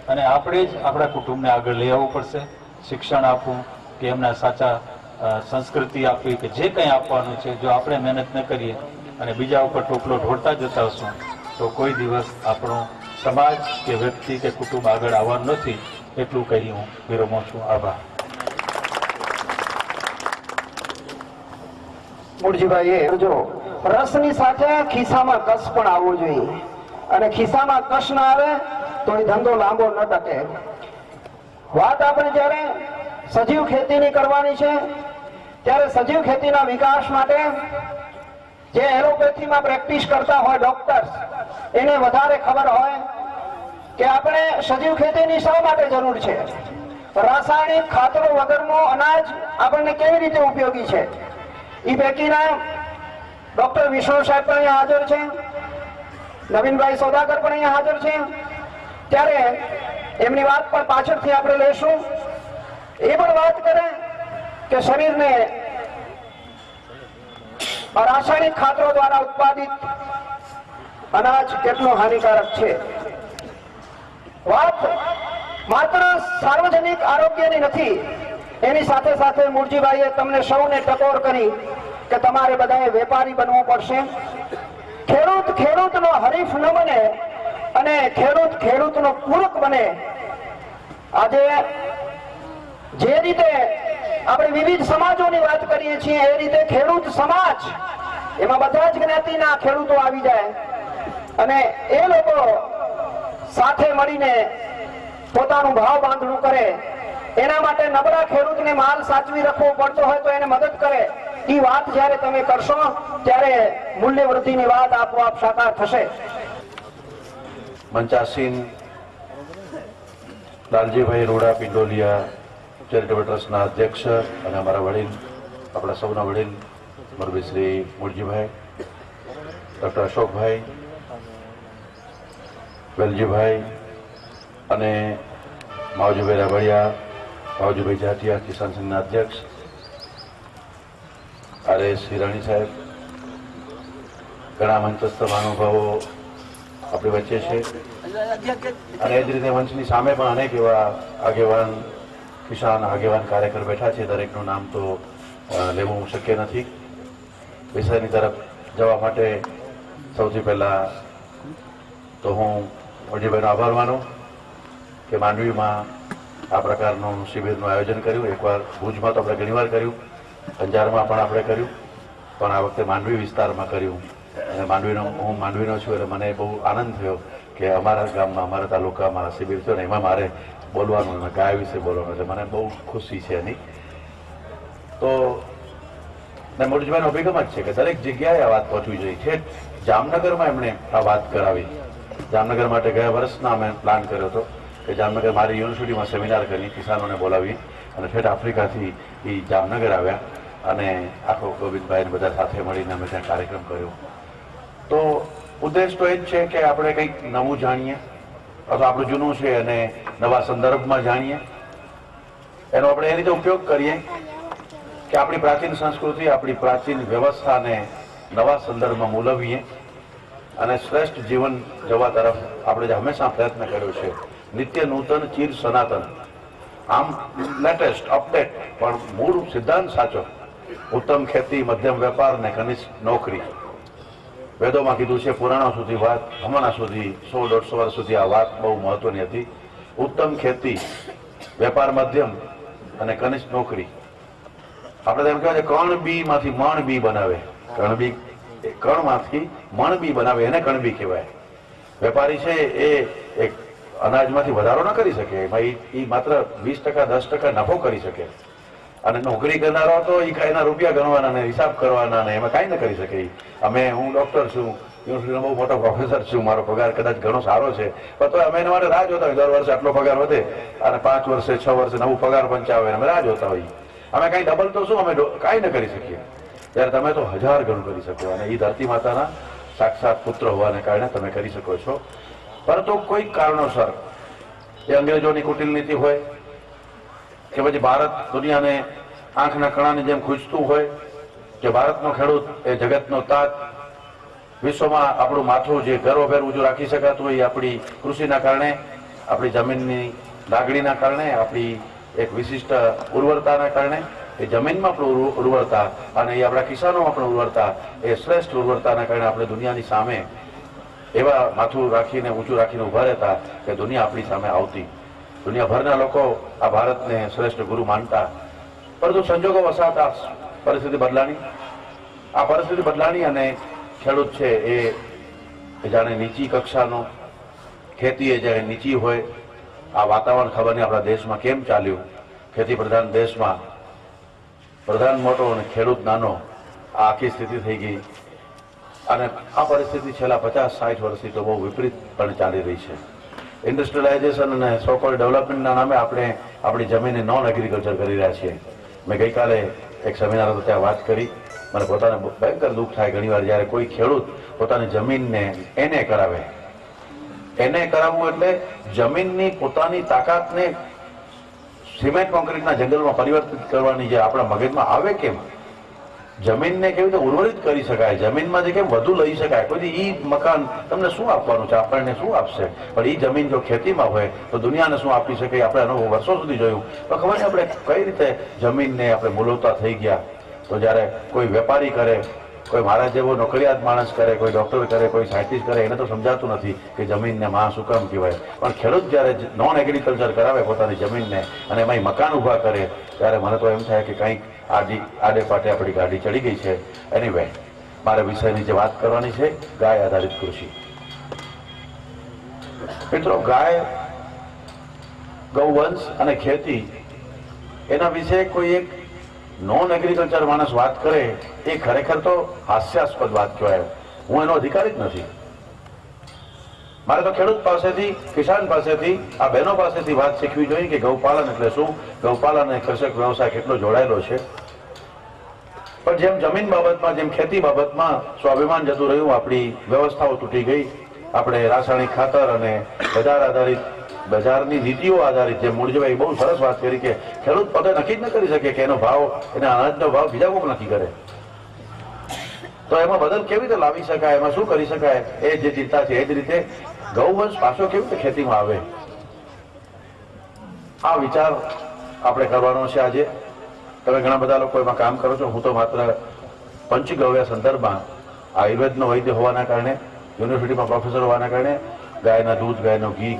અને આપણે જ આપણા કુટુંબને આગળ લઈ આવવું પડશે. શિક્ષણ આપવું કે એમના સાચા સંસ્કૃતિ આપવી કે જે કંઈ આપવાનું છે, જો આપણે મહેનત ન કરીએ અને બીજા ઉપર ટોપલો ઢોળતા જતા હશું તો કોઈ દિવસ આપણો સમાજ કે વ્યક્તિ કે કુટુંબ આગળ આવવાનું નથી. એટલું કહી હું વિરમું છું. આભાર. મૂળજીભાઈ જો રસની સાથે ખિસ્સામાં કસ પણ આવવો જોઈએ, અને ખિસ્સામાં કસ ના આવે તો એ ધંધો લાંબો ન ટકે. વાત આપણે જ્યારે સજીવ ખેતીની કરવાની છે ત્યારે સજીવ ખેતીના વિકાસ માટે જે એલોપેથીમાં પ્રેક્ટિસ કરતા હોય ડોક્ટર્સ, એને વધારે ખબર હોય કે આપણે સજીવ ખેતીની શા માટે જરૂર છે, રાસાયણિક ખાતરો વગરનો અનાજ આપણને કેવી રીતે ઉપયોગી છે. એ પૈકીના ડોક્ટર વિષ્ણુ સાહેબ પણ અહીંયા હાજર છે, નવીનભાઈ સોદાગર પણ અહીંયા હાજર છે, ત્યારે એમની વાત પણ પાછળથી આપણે લઈશું. એ પણ વાત કરે કે શરીરને રાસાયણિક ખાતરો દ્વારા ઉત્પાદિત અનાજ કેટલું હાનિકારક છે. વાત માત્ર સાર્વજનિક આરોગ્યની નથી, એની સાથે સાથે મૂળજીભાઈએ તમને સૌને ટકોર કરી કે તમારે બધાએ વેપારી બનવું પડશે. ખેડૂત ખેડૂતનો હરીફ ન બને અને ખેડૂત ખેડૂતનો પૂરક બને. આજે જે રીતે આપણે વિવિધ સમાજોની વાત કરીએ છીએ એ રીતે ખેડૂત સમાજ, એમાં બધા જ જ્ઞાતિના ખેડૂતો આવી જાય અને એ લોકો સાથે મળીને પોતાનું ભાવ બાંધણું કરે. એના માટે નબળા ખેડૂતને માલ સાચવી રાખવો પડતો હોય તો એને મદદ કરે. એ વાત જ્યારે તમે કરશો ત્યારે મૂલ્ય વૃદ્ધિની વાત આપોઆપ સાકાર થશે. મંચાસીન લાલજીભાઈ રોડા પિંડોલિયા ચેરિટેબલ ટ્રસ્ટના અધ્યક્ષ અને અમારા વડીલ, આપણા સૌના વડીલ મોરબી શ્રી મૂળજીભાઈ, ડૉક્ટર અશોકભાઈ, વેલજીભાઈ અને માવજીભાઈ રાબડિયા, માવજીભાઈ જાટિયા, કિસાન સંઘના અધ્યક્ષ, આરએસ હિરાણી સાહેબ, ઘણા મંચસ્થ મહાનુભાવો આપણી વચ્ચે છે અને એ જ રીતે મંચની સામે પણ અનેક એવા આગેવાન, કિસાન આગેવાન કાર્યકર બેઠા છે. દરેકનું નામ તો લેવું શક્ય નથી. વિષયની તરફ જવા માટે સૌથી પહેલા તો હું મોજીભાઈનો આભાર માનું કે માંડવીમાં આ પ્રકારનું શિબિરનું આયોજન કર્યું. એકવાર ભુજમાં તો આપણે ઘણીવાર કર્યું, અંજારમાં પણ આપણે કર્યું, પણ આ વખતે માંડવી વિસ્તારમાં કર્યું. અને હું માંડવીનો છું એટલે મને બહુ આનંદ થયો કે અમારા ગામમાં, અમારા તાલુકામાં શિબિર થયો ને એમાં મારે બોલવાનું, એમાં ગાય વિશે બોલવાનું, એટલે મને બહુ ખુશી છે એની. તો મોરજીભાઈનો અભિગમ જ છે કે દરેક જગ્યાએ આ વાત પહોંચવી જોઈએ. ઠેઠ જામનગરમાં એમણે આ વાત કરાવી. જામનગર માટે ગયા વર્ષના અમે પ્લાન કર્યો હતો કે જામનગર મારી યુનિવર્સિટીમાં સેમિનાર કરી, કિસાનોને બોલાવી અને ઠેઠ આફ્રિકાથી એ જામનગર આવ્યા અને આખો ગોવિંદભાઈને બધા સાથે મળીને અમે ત્યાં કાર્યક્રમ કર્યો. તો ઉદ્દેશ તો એ જ છે કે આપણે કંઈક નવું જાણીએ અથવા આપણું જૂનું છે અને નવા સંદર્ભમાં જાણીએ. એનો આપણે એ રીતે ઉપયોગ કરીએ કે આપણી પ્રાચીન સંસ્કૃતિ, આપણી પ્રાચીન વ્યવસ્થાને નવા સંદર્ભમાં મૂલવીએ અને શ્રેષ્ઠ જીવન જવા તરફ આપણે જે હંમેશા પ્રયત્ન કર્યો છે, નિત્ય નૂતન ચીર સનાતન. આમ લેટેસ્ટ અપડેટ પણ મૂળ સિદ્ધાંત સાચો. ઉત્તમ ખેતી, મધ્યમ વેપાર ને કનિષ્ઠ નોકરી. વેદોમાં કીધું છે, પુરાણો સુધી વાત, હમણાં સુધી 100-150 વર્ષ સુધી આ વાત બહુ મહત્વની હતી. ઉત્તમ ખેતી, વેપાર મધ્યમ અને કનિષ્ઠ નોકરી. આપણે એમ કહેવાય કણ બી માંથી મણ બી બનાવે. કણમાંથી મણ બી બનાવે એને કણબી કહેવાય. વેપારી છે એ એક અનાજમાંથી વધારો ન કરી શકે, એમાં એ માત્ર 20%, 10% નફો કરી શકે. અને નોકરી કરનારો તો એના રૂપિયા ગણવાના ને હિસાબ કરવાના ને એમાં કાંઈ ન કરી શકે. હું ડોક્ટર છું, યુનિવર્સિટીનો બહુ મોટો પ્રોફેસર છું, મારો પગાર કદાચ ઘણો સારો છે, પણ તો અમે એના માટે રાહ જોતા હોય. દર વર્ષે આટલો પગાર વધે અને 5 વર્ષે 6 વર્ષે નવું પગાર પંચાવે, અમે રાહ જોતા હોઈએ. અમે કાંઈ ડબલ તો શું, અમે કાંઈ ન કરી શકીએ. ત્યારે તમે તો 1000 ગણું કરી શકો અને એ ધરતી માતાના સાક્ષાત પુત્ર હોવાને કારણે તમે કરી શકો છો. પરંતુ કોઈક કારણોસર એ અંગ્રેજોની કુટિલ નીતિ હોય કે પછી ભારત દુનિયાને આંખના કણાની જેમ ખૂંચતું હોય કે ભારતનો ખેડૂત એ જગતનો તાજ, વિશ્વમાં આપણું માથું જે ગર્વભેર ઊંચું રાખી શકાતું હોય, આપણી કૃષિના કારણે, આપણી જમીનની લાગણીના કારણે, આપણી એક વિશિષ્ટ ઉર્વરતાના કારણે, એ જમીનમાં પણ ઉર્વરતા અને એ આપણા કિસાનોમાં પણ ઉર્વરતા, એ શ્રેષ્ઠ ઉર્વરતાના કારણે આપણે દુનિયાની સામે એવા માથું રાખીને ઊંચું રાખીને ઉભા રહેતા કે દુનિયા આપણી સામે આવતી. દુનિયાભરના લોકો આ ભારતને શ્રેષ્ઠ ગુરુ માનતા. પરંતુ સંજોગો વસાત આ પરિસ્થિતિ બદલાણી અને ખેડૂત છે એ જાણે નીચી કક્ષાનો, ખેતી એ જાણે નીચી હોય. આ વાતાવરણ ખબર નહીં આપણા દેશમાં કેમ ચાલ્યું. ખેતી પ્રધાન દેશમાં પ્રધાન મોટો અને ખેડૂત નાનો, આ આખી સ્થિતિ થઈ ગઈ. અને આ પરિસ્થિતિ છેલ્લા 50-60 વર્ષથી તો બહુ વિપરીતપણે ચાલી રહી છે. ઇન્ડસ્ટ્રીયલાઇઝેશન અને સોકોલ ડેવલપમેન્ટના નામે આપણે આપણી જમીને નોન એગ્રીકલ્ચર કરી રહ્યા છીએ. મેં ગઈકાલે એક સેમિનાર હતો ત્યાં વાત કરી. મને પોતાને ભયંકર દુઃખ થાય ઘણીવાર જ્યારે કોઈ ખેડૂત પોતાની જમીનને એને કરાવે. એને કરાવવું એટલે જમીનની પોતાની તાકાતને સિમેન્ટ કોન્ક્રીટના જંગલમાં પરિવર્તિત કરવાની જે આપણા મગજમાં આવે કેમ? જમીનને કેવી રીતે ઉર્વરિત કરી શકાય, જમીનમાંથી કેમ વધુ લઈ શકાય? કોઈ ઈ મકાન તમને શું આપવાનું છે, આપણને શું આપશે? પણ ઈ જમીન જો ખેતીમાં હોય તો દુનિયાને શું આપી શકે? આપણે અનુભવ વર્ષો સુધી જોયું. તો ખબર છે આપણે કઈ રીતે જમીનને આપણે મૂલવતા થઈ ગયા. તો જ્યારે કોઈ વેપારી કરે, કોઈ મારા જેવો નોકરિયાત માણસ કરે, કોઈ ડોક્ટર કરે, કોઈ સાયન્ટિસ્ટ કરે, એને તો સમજાતું નથી કે જમીનને માં શું કામ કહેવાય. પણ ખેડૂત જ્યારે નોન એગ્રીકલ્ચર કરાવે પોતાની જમીનને અને એમાં મકાન ઊભા કરે ત્યારે મને તો એમ થાય કે કંઈક આડે પાટે આપણી ગાડી ચડી ગઈ છે. એનીવે, મારે વિષયની જે વાત કરવાની છે, ગાય આધારિત કૃષિ. મિત્રો, ગાય, ગૌવંશ અને ખેતી એના વિશે કોઈ એક નોન એગ્રીકલ્ચર માણસ વાત કરે એ ખરેખર તો હાસ્યાસ્પદ વાત કહેવાય. હું એનો અધિકારી જ નથી. મારે તો ખેડૂત પાસેથી, કિસાન પાસેથી, આ બહેનો પાસેથી વાત શીખવી જોઈએ કે ગૌપાલન એટલે શું, ગૌપાલન અને કૃષક વ્યવસાય કેટલો જોડાયેલો છે. પણ જેમ જમીન બાબતમાં, જેમ ખેતી બાબતમાં સ્વાભિમાન જતું રહ્યું, આપણી વ્યવસ્થાઓ તૂટી ગઈ. આપણે રાસાયણિક ખાતર અને બજાર આધારિત, બજારની નીતિઓ આધારિત, જે મૂળજીભાઈ બહુ સરસ વાત કરી કે ખેડૂત પોતે નક્કી જ ન કરી શકે કે એનો ભાવ, એના અનાજનો ભાવ બીજા કોક નક્કી કરે. તો એમાં બદલ કેવી રીતે લાવી શકાય, એમાં શું કરી શકાય, એ જે ચિંતા છે. એ જ રીતે ગૌવંશ પાછો કેવી રીતે ખેતીમાં આવે, આ વિચાર આપણે કરવાનો છે આજે. તમે ઘણા બધા લોકો એમાં કામ કરો છો. હું તો માત્ર પંચગવ્ય સંદર્ભમાં આયુર્વેદનો વૈદ્ય હોવાના કારણે, યુનિવર્સિટીમાં પ્રોફેસર હોવાના કારણે ગાયના દૂધ, ગાયનું ઘી,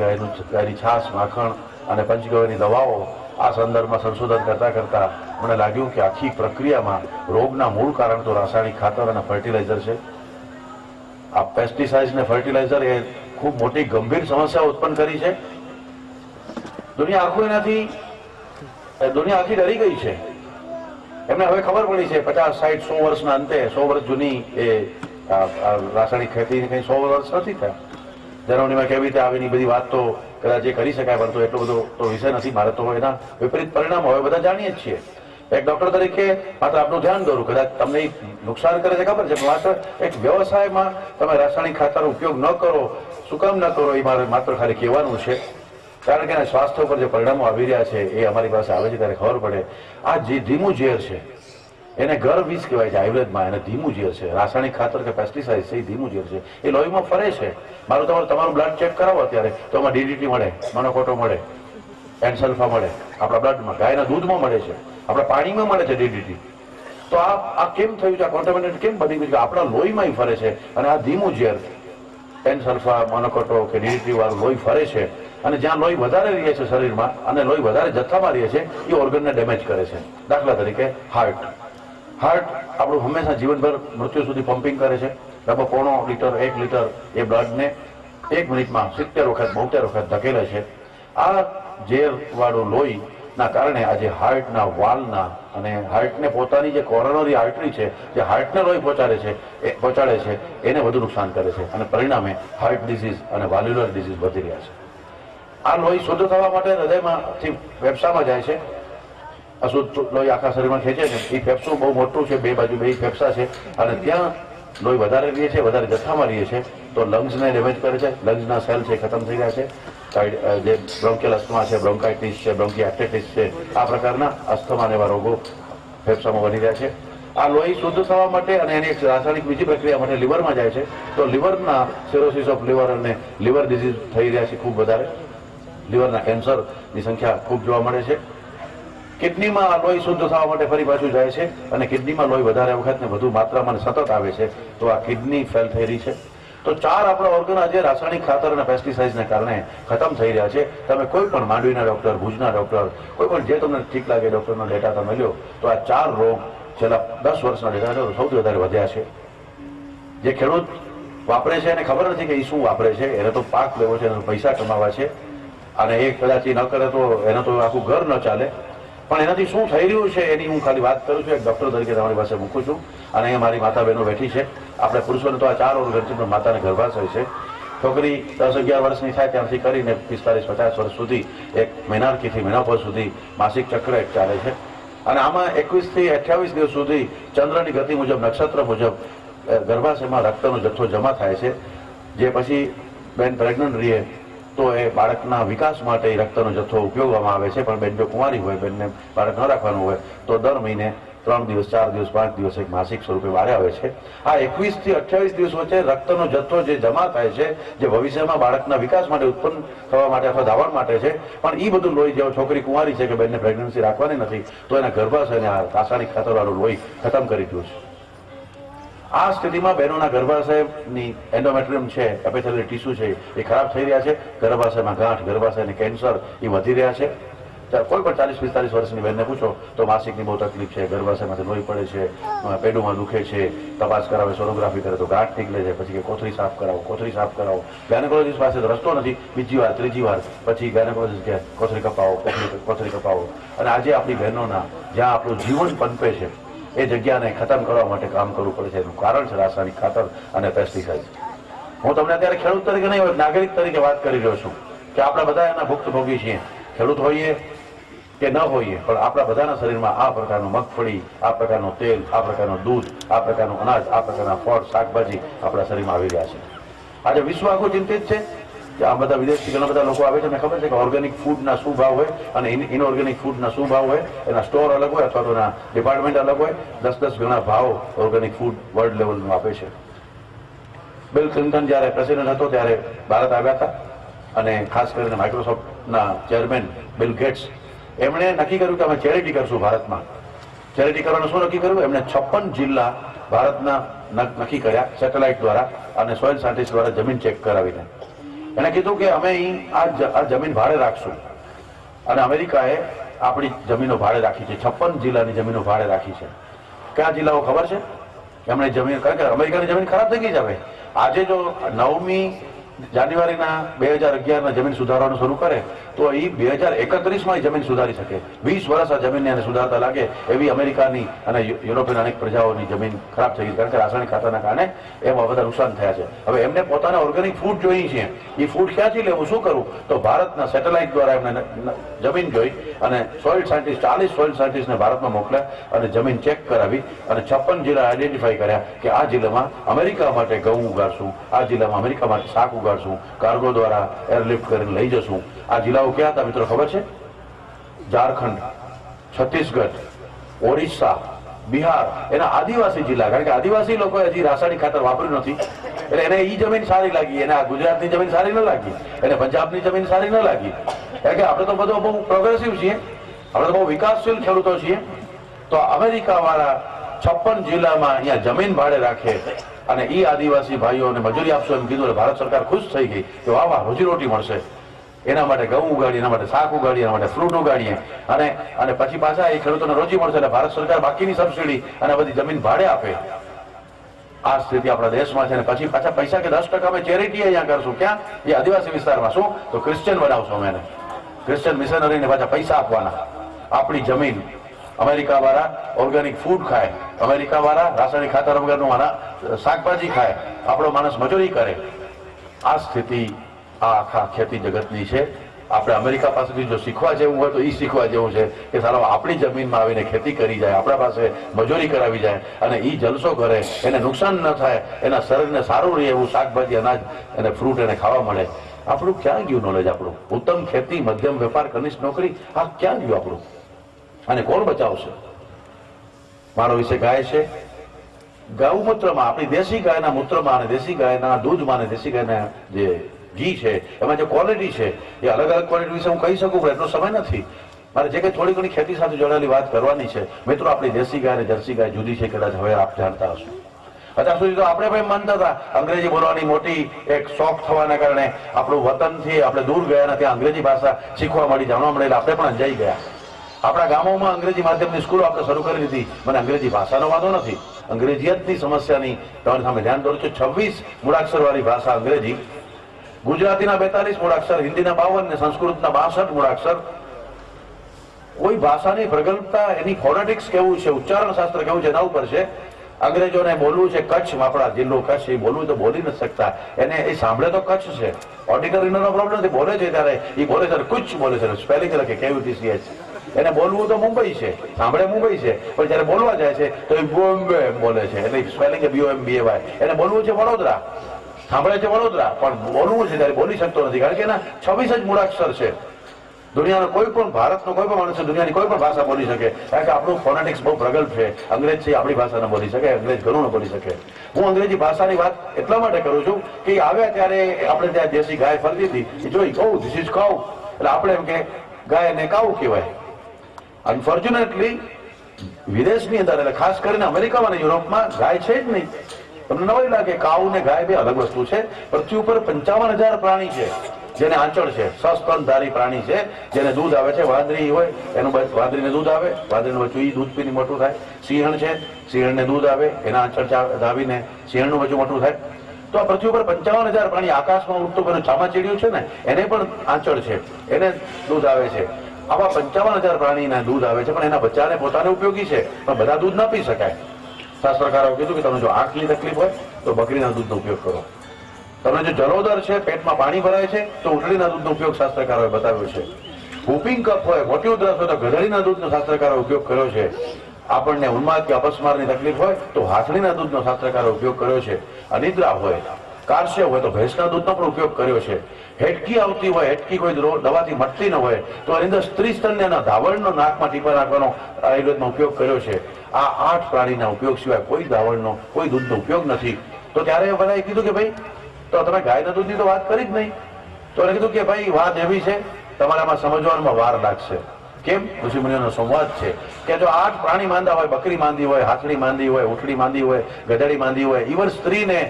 ગાયની છાશ, માખણ અને પંચગવ્યની દવાઓ, આ સંદર્ભમાં સંશોધન કરતા કરતા મને લાગ્યું કે આખી પ્રક્રિયામાં રોગના મૂળ કારણ તો રાસાયણિક ખાતર અને ફર્ટિલાઇઝર છે. આ પેસ્ટિસાઇડ ને ફર્ટિલાઇઝર એ ખૂબ મોટી ગંભીર સમસ્યા ઉત્પન્ન કરી છે. દુનિયા આખી ડરી ગઈ છે. એમને હવે ખબર પડી છે 50, 60, 100 વર્ષના અંતે, 100 વર્ષ જૂની એ રાસાયણિક ખેતી કઈ 100 વર્ષ નથી થયા. જર્મનીમાં કેવી રીતે આવીની બધી વાત તો કદાચ એ કરી શકાય, પરંતુ એટલો બધો તો વિષય નથી. મારે તો એના વિપરીત પરિણામ હવે બધા જાણીએ જ છીએ. એક ડોક્ટર તરીકે માત્ર આપનું ધ્યાન દોરું, કદાચ તમને નુકસાન કરે છે ખબર છે, માત્ર એક વ્યવસાયમાં તમે રાસાયણિક ખાતર ઉપયોગ ન કરો, શું કામ ન કરો, એ મારે માત્ર ખાલી કહેવાનું છે. કારણ કે એના સ્વાસ્થ્ય ઉપર જે પરિણામો આવી રહ્યા છે એ અમારી પાસે આવે છે ત્યારે ખબર પડે. આ જે ધીમું ઝેર છે એને ગર વિષ કહેવાય છે આયુર્વેદમાં. એને ધીમું ઝેર છે. રાસાયણિક ખાતર કે પેસ્ટિસાઇડ છે એ ધીમું ઝેર છે. એ લોહીમાં ફરે છે. તમારું બ્લડ ચેક કરાવો અત્યારે તો એમાં DDT મળે, મોનોકોટો મળે, એન્સલ્ફા મળે, આપણા બ્લડમાં, ગાયના દૂધમાં મળે છે, આપણા પાણીમાં મળે છે DDT. તો આ કેમ થયું છે? આ કોન્ટામિનેટ કેમ બની ગયું છે? આપણા લોહીમાં ફરે છે. અને આ ધીમું ઝેર, એન્સલ્ફા, મોનોકોટો કે DDT વાળું લોહી ફરે છે. અને જ્યાં લોહી વધારે રહે છે શરીરમાં અને લોહી વધારે જથ્થામાં રહે છે એ ઓર્ગનને ડેમેજ કરે છે. દાખલા તરીકે હાર્ટ આપણું હંમેશા જીવનભર મૃત્યુ સુધી પમ્પિંગ કરે છે. લગભગ 0.5 લીટર, 1 લીટર એ બ્લડને 1 મિનિટમાં 70 વખત 72 વખત ધકેલે છે. આ ઝેરવાળું લોહીના કારણે આજે હાર્ટના વાલ્વના અને હાર્ટને પોતાની જે કોરોનરી આર્ટરી છે, જે હાર્ટને લોહી પહોંચાડે છે એને વધુ નુકસાન કરે છે. અને પરિણામે હાર્ટ ડિઝીઝ અને વાલ્વ્યુલર ડિઝીઝ વધી રહ્યા છે. આ લોહી શુદ્ધ થવા માટે હૃદયમાંથી ફેફસામાં જાય છે. અશુદ્ધ લોહી આખા શરીરમાં ખેંચે છે. એ ફેફસું બહુ મોટું છે, બે બાજુ બે ફેફસા છે અને ત્યાં લોહી વધારે રહે છે, વધારે જથ્થામાં રહે છે તો લંગ્સને ડેમેજ કરે છે. લંગ્સના સેલ છે ખતમ થઈ રહ્યા છે. જે બ્રોન્કિયલ અસ્થમા છે, બ્રોન્કાઇટિસ છે, બ્રોન્કિયાઇટિસ છે, આ પ્રકારના અસ્થમા એવા રોગો ફેફસામાં બની રહ્યા છે. આ લોહી શુદ્ધ થવા માટે અને એની રાસાયણિક બીજી પ્રક્રિયા માટે લીવરમાં જાય છે. તો લીવરના સિરોસિસ ઓફ લીવર અને લીવર ડિઝીઝ થઈ રહ્યા છે ખૂબ વધારે. લીવરના કેન્સરની સંખ્યા ખૂબ જોવા મળે છે. કિડનીમાં લોહી શુદ્ધ થવા માટે ફરી પાછું જાય છે અને કિડનીમાં લોહી વધારે વખત ને વધુ માત્રામાં સતત આવે છે તો આ કિડની ફેલ થઈ રહી છે. તો 4 આપણા ઓર્ગન આજે રાસાયણિક ખાતર અને પેસ્ટિસાઇડ્સને કારણે ખતમ થઈ રહ્યા છે. તમે કોઈ પણ માંડવીના ડોક્ટર, ભુજના ડોક્ટર, કોઈ પણ જે તમને ઠીક લાગે ડોક્ટરનો ડેટા તમે લ્યો તો આ 4 રોગ છેલ્લા 10 વર્ષના ડેટા સૌથી વધારે વધ્યા છે. જે ખેડૂત વાપરે છે એને ખબર નથી કે એ શું વાપરે છે. એને તો પાક લેવો છે, એને પૈસા કમાવા છે અને એ કદાચ ન કરે તો એને તો આખું ઘર ન ચાલે. પણ એનાથી શું થઈ રહ્યું છે એની હું ખાલી વાત કરું છું. એક ડોક્ટર તરીકે તમારી પાસે મૂકું છું અને અહીંયા મારી માતા બહેનો બેઠી છે. આપણે પુરુષોને તો આ 4 ઓર્ગન છે, પણ માતાને ગર્ભાશય છે. છોકરી 10-11 વર્ષની થાય ત્યાંથી કરીને 45-50 વર્ષ સુધી એક મેનાર્કીથી મેનોપોઝ સુધી માસિક ચક્ર એક ચાલે છે. અને આમાં 21 થી 28 દિવસ સુધી ચંદ્રની ગતિ મુજબ, નક્ષત્ર મુજબ ગર્ભાશયમાં રક્તનો જથ્થો જમા થાય છે, જે પછી બેન પ્રેગ્નન્ટ રહે તો એ બાળકના વિકાસ માટે એ રક્તનો જથ્થો ઉપયોગવામાં આવે છે. પણ બેન જો કુંવારી હોય, બેનને બાળક ન રાખવાનું હોય તો દર મહિને 3 દિવસ, 4 દિવસ, 5 દિવસ એક માસિક સ્વરૂપે વારે આવે છે. આ 21 થી 28 દિવસ વચ્ચે રક્તનો જથ્થો જે જમા થાય છે, જે ભવિષ્યમાં બાળકના વિકાસ માટે, ઉત્પન્ન થવા માટે અથવા ધાવણ માટે છે, પણ એ બધું લોહી, જો છોકરી કુંવારી છે કે બેનને પ્રેગ્નન્સી રાખવાની નથી તો એના ગર્ભાશયને આ રાસાયણિક ખાતરવાળું લોહી ખતમ કરી દઉં છે. આ સ્થિતિમાં બહેનોના ગર્ભાશયની એન્ડોમેટ્રિયમ છે, એપિથેલિયલ ટીસ્યુ છે, એ ખરાબ થઈ રહ્યા છે. ગર્ભાશયમાં ગાંઠ, ગર્ભાશયની કેન્સર એ વધી રહ્યા છે. કોઈ પણ 40-45 વર્ષની બહેનને પૂછો તો માસિકની બહુ તકલીફ છે, ગર્ભાશયમાંથી લોહી પડે છે, પેડુમાં દુખે છે, તપાસ કરાવે, સોનોગ્રાફી કરે તો ગાંઠ નીકળે છે, પછી કે કોથળી સાફ કરાવો, કોથળી સાફ કરાવો. ગાયનેકોલોજીસ્ટ પાસે તો રસ્તો નથી. બીજી વાર, ત્રીજી વાર પછી ગાયનેકોલોજીસ્ટ કે કોથળી કપાવો, કોથળી કપાવો. અને આજે આપણી બહેનોના જ્યાં આપણું જીવન પનપે છે એ જગ્યાને ખતમ કરવા માટે કામ કરવું પડે છે. એનું કારણ છે રાસાયણિક ખાતર અને પેસ્ટિસાઇડ. હું તમને અત્યારે ખેડૂત તરીકે નહીં, નાગરિક તરીકે વાત કરી રહ્યો છું કે આપણે બધા એના ભુક્તભોગી છીએ. ખેડૂત હોઈએ કે ન હોઈએ, પણ આપણા બધાના શરીરમાં આ પ્રકારનું મગફળી, આ પ્રકારનું તેલ, આ પ્રકારનું દૂધ, આ પ્રકારનું અનાજ, આ પ્રકારના ફળ, શાકભાજી આપણા શરીરમાં આવી રહ્યા છે. આજે વિશ્વ આખું ચિંતિત છે કે આ બધા વિદેશથી ઘણા બધા લોકો આવે છે. મને ખબર છે કે ઓર્ગેનિક ફૂડના શું ભાવ હોય અને ઇનઓર્ગેનિક ફૂડના શું ભાવ હોય, એના સ્ટોર અલગ હોય અથવા તો એના ડિપાર્ટમેન્ટ અલગ હોય. 10-10 ગણા ભાવ ઓર્ગેનિક ફૂડ વર્લ્ડ લેવલનું આપે છે. બિલ ક્લિન્ટન જ્યારે પ્રેસિડેન્ટ હતો ત્યારે ભારત આવ્યા હતા અને ખાસ કરીને માઇક્રોસોફ્ટના ચેરમેન બિલ ગેટ્સ, એમણે નક્કી કર્યું કે અમે ચેરિટી કરશું ભારતમાં. ચેરિટી કરવાનું શું નક્કી કર્યું? એમણે 56 જિલ્લા ભારતના નક્કી કર્યા સેટેલાઇટ દ્વારા અને સોઇલ સાયન્ટિસ્ટ દ્વારા જમીન ચેક કરાવીને. એણે કીધું કે અમે અહીં આ જમીન ભાડે રાખશું. અને અમેરિકાએ આપણી જમીનો ભાડે રાખી છે. 56 જિલ્લાની જમીનો ભાડે રાખી છે. કયા જિલ્લાઓ ખબર છે? એમણે જમીન, કારણ કે અમેરિકાની જમીન ખરાબ થઈ ગઈ છે. હવે આજે જો 9મી જાન્યુઆરીના 2011ના જમીન સુધારવાનું શરૂ કરે તો એ 2031માં જમીન સુધારી શકે. 20 વર્ષ આ જમીનને એને સુધારતા લાગે એવી અમેરિકાની અને યુરોપિયન અનેક પ્રજાઓની જમીન ખરાબ થઈ ગઈ, કારણ કે રાસાયણિક ખાતરના કારણે એમાં બધા નુકસાન થયા છે. હવે એમને પોતાને ઓર્ગેનિક ફૂડ જોઈએ છે. એ ફૂડ ક્યાંથી લેવું, શું કરવું? તો ભારતના સેટેલાઇટ દ્વારા એમને જમીન જોઈ અને સોઇલ સાયન્ટિસ્ટ, 40 સોઇલ સાયન્ટિસ્ટને ભારતમાં મોકલ્યા અને જમીન ચેક કરાવી અને 56 જિલ્લા આઈડેન્ટિફાઈ કર્યા કે આ જિલ્લામાં અમેરિકા માટે ઘઉં ઉગાડશું, આ જિલ્લામાં અમેરિકા માટે શાક ઉગાડશું, કાર્ગો દ્વારા એરલિફ્ટ કરીને લઈ જશું. આ જિલ્લાઓ ક્યાં હતા મિત્રો ખબર છે? ઝારખંડ, છત્તીસગઢ, ઓરિસ્સા, બિહાર, એના આદિવાસી જિલ્લા. કારણ કે આદિવાસી લોકોએ હજી રાસાયણિક ખાતર વાપર્યું નથી એટલે એને ઈ જમીન સારી લાગી, એને આ ગુજરાતની જમીન સારી ન લાગી, એને પંજાબની જમીન સારી ન લાગી. કારણ કે આપણે તો બધું બહુ પ્રોગ્રેસિવ છીએ, આપણે તો બહુ વિકાસશીલ ખેડૂતો છીએ. તો અમેરિકા વાળા 56 જિલ્લામાં અહીંયા જમીન ભાડે રાખે અને ઈ આદિવાસી ભાઈઓને મજૂરી આપશો એમ કીધું. ભારત સરકાર ખુશ થઈ ગઈ કે વાહ વાહ, રોજીરોટી મળશે. એના માટે ઘઉં ઉગાડીએ, એના માટે શાક ઉગાડીએ, એના માટે ફ્રૂટ ઉગાડીએ અને પછી પાછા એ ખેડૂતોને રોજી મળશે. એટલે ભારત સરકાર બાકીની સબસિડી અને બધી જમીન ભાડે આપે. આ સ્થિતિ આપણા દેશમાં છે. અને પછી પાછા પૈસા કે 10% અમે ચેરિટી અહીંયા કરશું. ક્યાં? એ આદિવાસી વિસ્તારમાં. શું? તો ક્રિશ્ચિયન બનાવશું અમે એને. ક્રિશ્ચિયન મિશનરીને પાછા પૈસા આપવાના. આપણી જમીન અમેરિકા વાળા ઓર્ગેનિક ફૂડ ખાય, અમેરિકા વાળા રાસાયણિક ખાતર વગરનું શાકભાજી ખાય, આપણો માણસ મજૂરી કરે. આ સ્થિતિ આ આખા ખેતી જગતની છે. આપણે અમેરિકા પાસેથી જો શીખવા જેવું હોય તો એ શીખવા જેવું છે કે સારો આપણી જમીનમાં આવીને ખેતી કરી જાય, આપણા પાસે મજૂરી કરાવી જાય અને એ જલસો કરે, એને નુકસાન ન થાય, એના શરીરને સારું રહે એવું શાકભાજી, અનાજ અને ફ્રૂટ એને ખાવા મળે. આપણું ક્યાં ગયું નોલેજ? આપણું ઉત્તમ ખેતી, મધ્યમ વેપાર, કનિષ્ઠ નોકરી, આ ક્યાં ગયું આપણું? અને કોણ બચાવશે? મારો વિશે ગાય છે. ગૌમૂત્રમાં, આપણી દેશી ગાયના મૂત્રમાં અને દેશી ગાયના દૂધમાં અને દેશી ગાયના જે ઘી છે એમાં જે ક્વોલિટી છે એ અલગ અલગ ક્વોલિટી વિશે હું કહી શકું, પણ એટલો સમય નથી મારે. જે કંઈ થોડી ઘણી ખેતી સાથે જોડાયેલી વાત કરવાની છે મિત્રો. આપણી દેશી ગાય અને જર્સી ગાય જુદી છે, કદાચ હવે આપ જાણતા હશો. અત્યાર સુધી તો આપણે પણ માનતા હતા અંગ્રેજી બોલવાની મોટી એક શોખ થવાના કારણે આપણું વતનથી આપણે દૂર ગયા અને ત્યાં અંગ્રેજી ભાષા શીખવા મળી, જાણવા મળેલા, આપણે પણ અંજાઈ ગયા. આપણા ગામોમાં અંગ્રેજી માધ્યમની સ્કૂલો આપણે શરૂ કરી દીધી. મને અંગ્રેજી ભાષાનો વાંધો નથી, અંગ્રેજીયતની સમસ્યાની તમારી સામે ધ્યાન દોરું છું. 26 મૂળાક્ષરવાળી ભાષા અંગ્રેજી, ગુજરાતીના 42 મૂળાક્ષર, હિન્દીના 52 ને સંસ્કૃતના 62 મૂળાક્ષર. કોઈ ભાષાની પ્રગલ્ભતા, એની ફોનેટિક્સ કેવું છે, ઉચ્ચારણ શાસ્ત્ર કેવું છે, એના ઉપર છે. અંગ્રેજોને બોલવું છે કચ્છ, આપણા જિલ્લો કચ્છ, એ બોલવું તો બોલી નથી શકતા. એને એ સાંભળે તો કચ્છ છે, ઓડિટરીનો પ્રોબ્લેમ નથી, બોલે છે ત્યારે એ બોલે છે કુછ બોલે છે, સ્પેલિંગ લખે KUTCH. એને બોલવું તો મુંબઈ છે, સાંભળે મુંબઈ છે, પણ જયારે બોલવા જાય છે તો એ બોમ્બે બોલે છે, એટલે સ્પેલિંગ BOMBAY. એને બોલવું છે વડોદરા, સાંભળે છે વડોદરા, પણ બોલવું છે ત્યારે બોલી શકતો નથી, કારણ કે એના 26 જ મૂળાક્ષર છે. દુનિયાનો કોઈ પણ, ભારતનો કોઈ પણ માણસ દુનિયાની કોઈ પણ ભાષા બોલી શકે, કારણ કે આપણું ફોનેટિક્સ બહુ પ્રગલ્ભ છે. અંગ્રેજ છે આપણી ભાષા ન બોલી શકે, અંગ્રેજ ઘણું ન બોલી શકે. હું અંગ્રેજી ભાષાની વાત એટલા માટે કરું છું કે આવ્યા ત્યારે આપણે ત્યાં દેશી ગાય ફરતી હતી, એ જોઈ કહું ધીસ ઇઝ કાઉ, એટલે આપણે એમ કે ગાયને કાઉ કહેવાય. અનફોર્ચ્યુનેટલી વિદેશની અંદર, એટલે ખાસ કરીને અમેરિકામાં અને યુરોપમાં ગાય છે જ નહીં. તમને નવાઈ લાગે, કાઉ ને ગાય બે અલગ વસ્તુ છે. પૃથ્વી ઉપર 55,000 પ્રાણી છે જેને આંચળ છે, સસ્તનધારી પ્રાણી છે, જેને દૂધ આવે છે. વાંદરી હોય એનું વાંદરીને દૂધ આવે, વાંદરીનું બચ્ચું એ દૂધ પીને મોટું થાય. સિંહણ છે, સિંહણને દૂધ આવે, એના આંચળ દાબીને સિંહણનું બચ્ચું મોટું થાય. તો આ પૃથ્વી ઉપર 55,000 પ્રાણી, આકાશમાં ઉડતું પેલું ચામાચીડિયું છે ને, એને પણ આંચળ છે, એને દૂધ આવે છે. આવા 55,000 પ્રાણીને દૂધ આવે છે, પણ એના બચ્ચાને પોતાને ઉપયોગી છે, પણ બધા દૂધ ના પી શકાય. શાસ્ત્રકારોએ કીધું કે તમને જો આંખની તકલીફ હોય તો બકરીના દૂધનો ઉપયોગ કરો. તમને જો જલોદર છે, પેટમાં પાણી ભરાય છે, તો ઉટલીના દૂધનો ઉપયોગ શાસ્ત્રકારોએ બતાવ્યો છે. વૂપિંગ કફ હોય, મોટી ઉધરસ હોય તો ગધેડીના દૂધનો શાસ્ત્રકારોએ ઉપયોગ કર્યો છે. આપણને ઉન્માદ કે અપસ્મારની તકલીફ હોય તો હાથણીના દૂધનો શાસ્ત્રકારોએ ઉપયોગ કર્યો છે. અનિદ્રા હોય, કારશે હોય તો ભેંસના દૂધનો પણ ઉપયોગ કર્યો છે. હેટકી આવતી હોય, હેટકી કોઈ દવાથી મટતી ન હોય તો એની અંદર સ્ત્રી સ્તનના ધાવણનો નાકમાં ટીપા નાખવાનો આયુર્વેદમાં ઉપયોગ કર્યો છે. આ 8 પ્રાણીના ઉપયોગ સિવાય કોઈ ધાવણનો, કોઈ દૂધનો ઉપયોગ નથી. તો ત્યારે બધાએ કીધું કે ભાઈ, તો તમે ગાયના દૂધની તો વાત કરી જ નહીં. તો એને કીધું કે ભાઈ વાત એવી છે, તમારામાં સમજવામાં વાર લાગશે. કેમ? ઋષિમુનિઓનો સંવાદ છે કે જો 8 પ્રાણી માંદા હોય, બકરી માંદી હોય, હાથણી માંદી હોય, ઉઠડી માંદી હોય, ગધેડી માંદી હોય, ઇવન સ્ત્રીને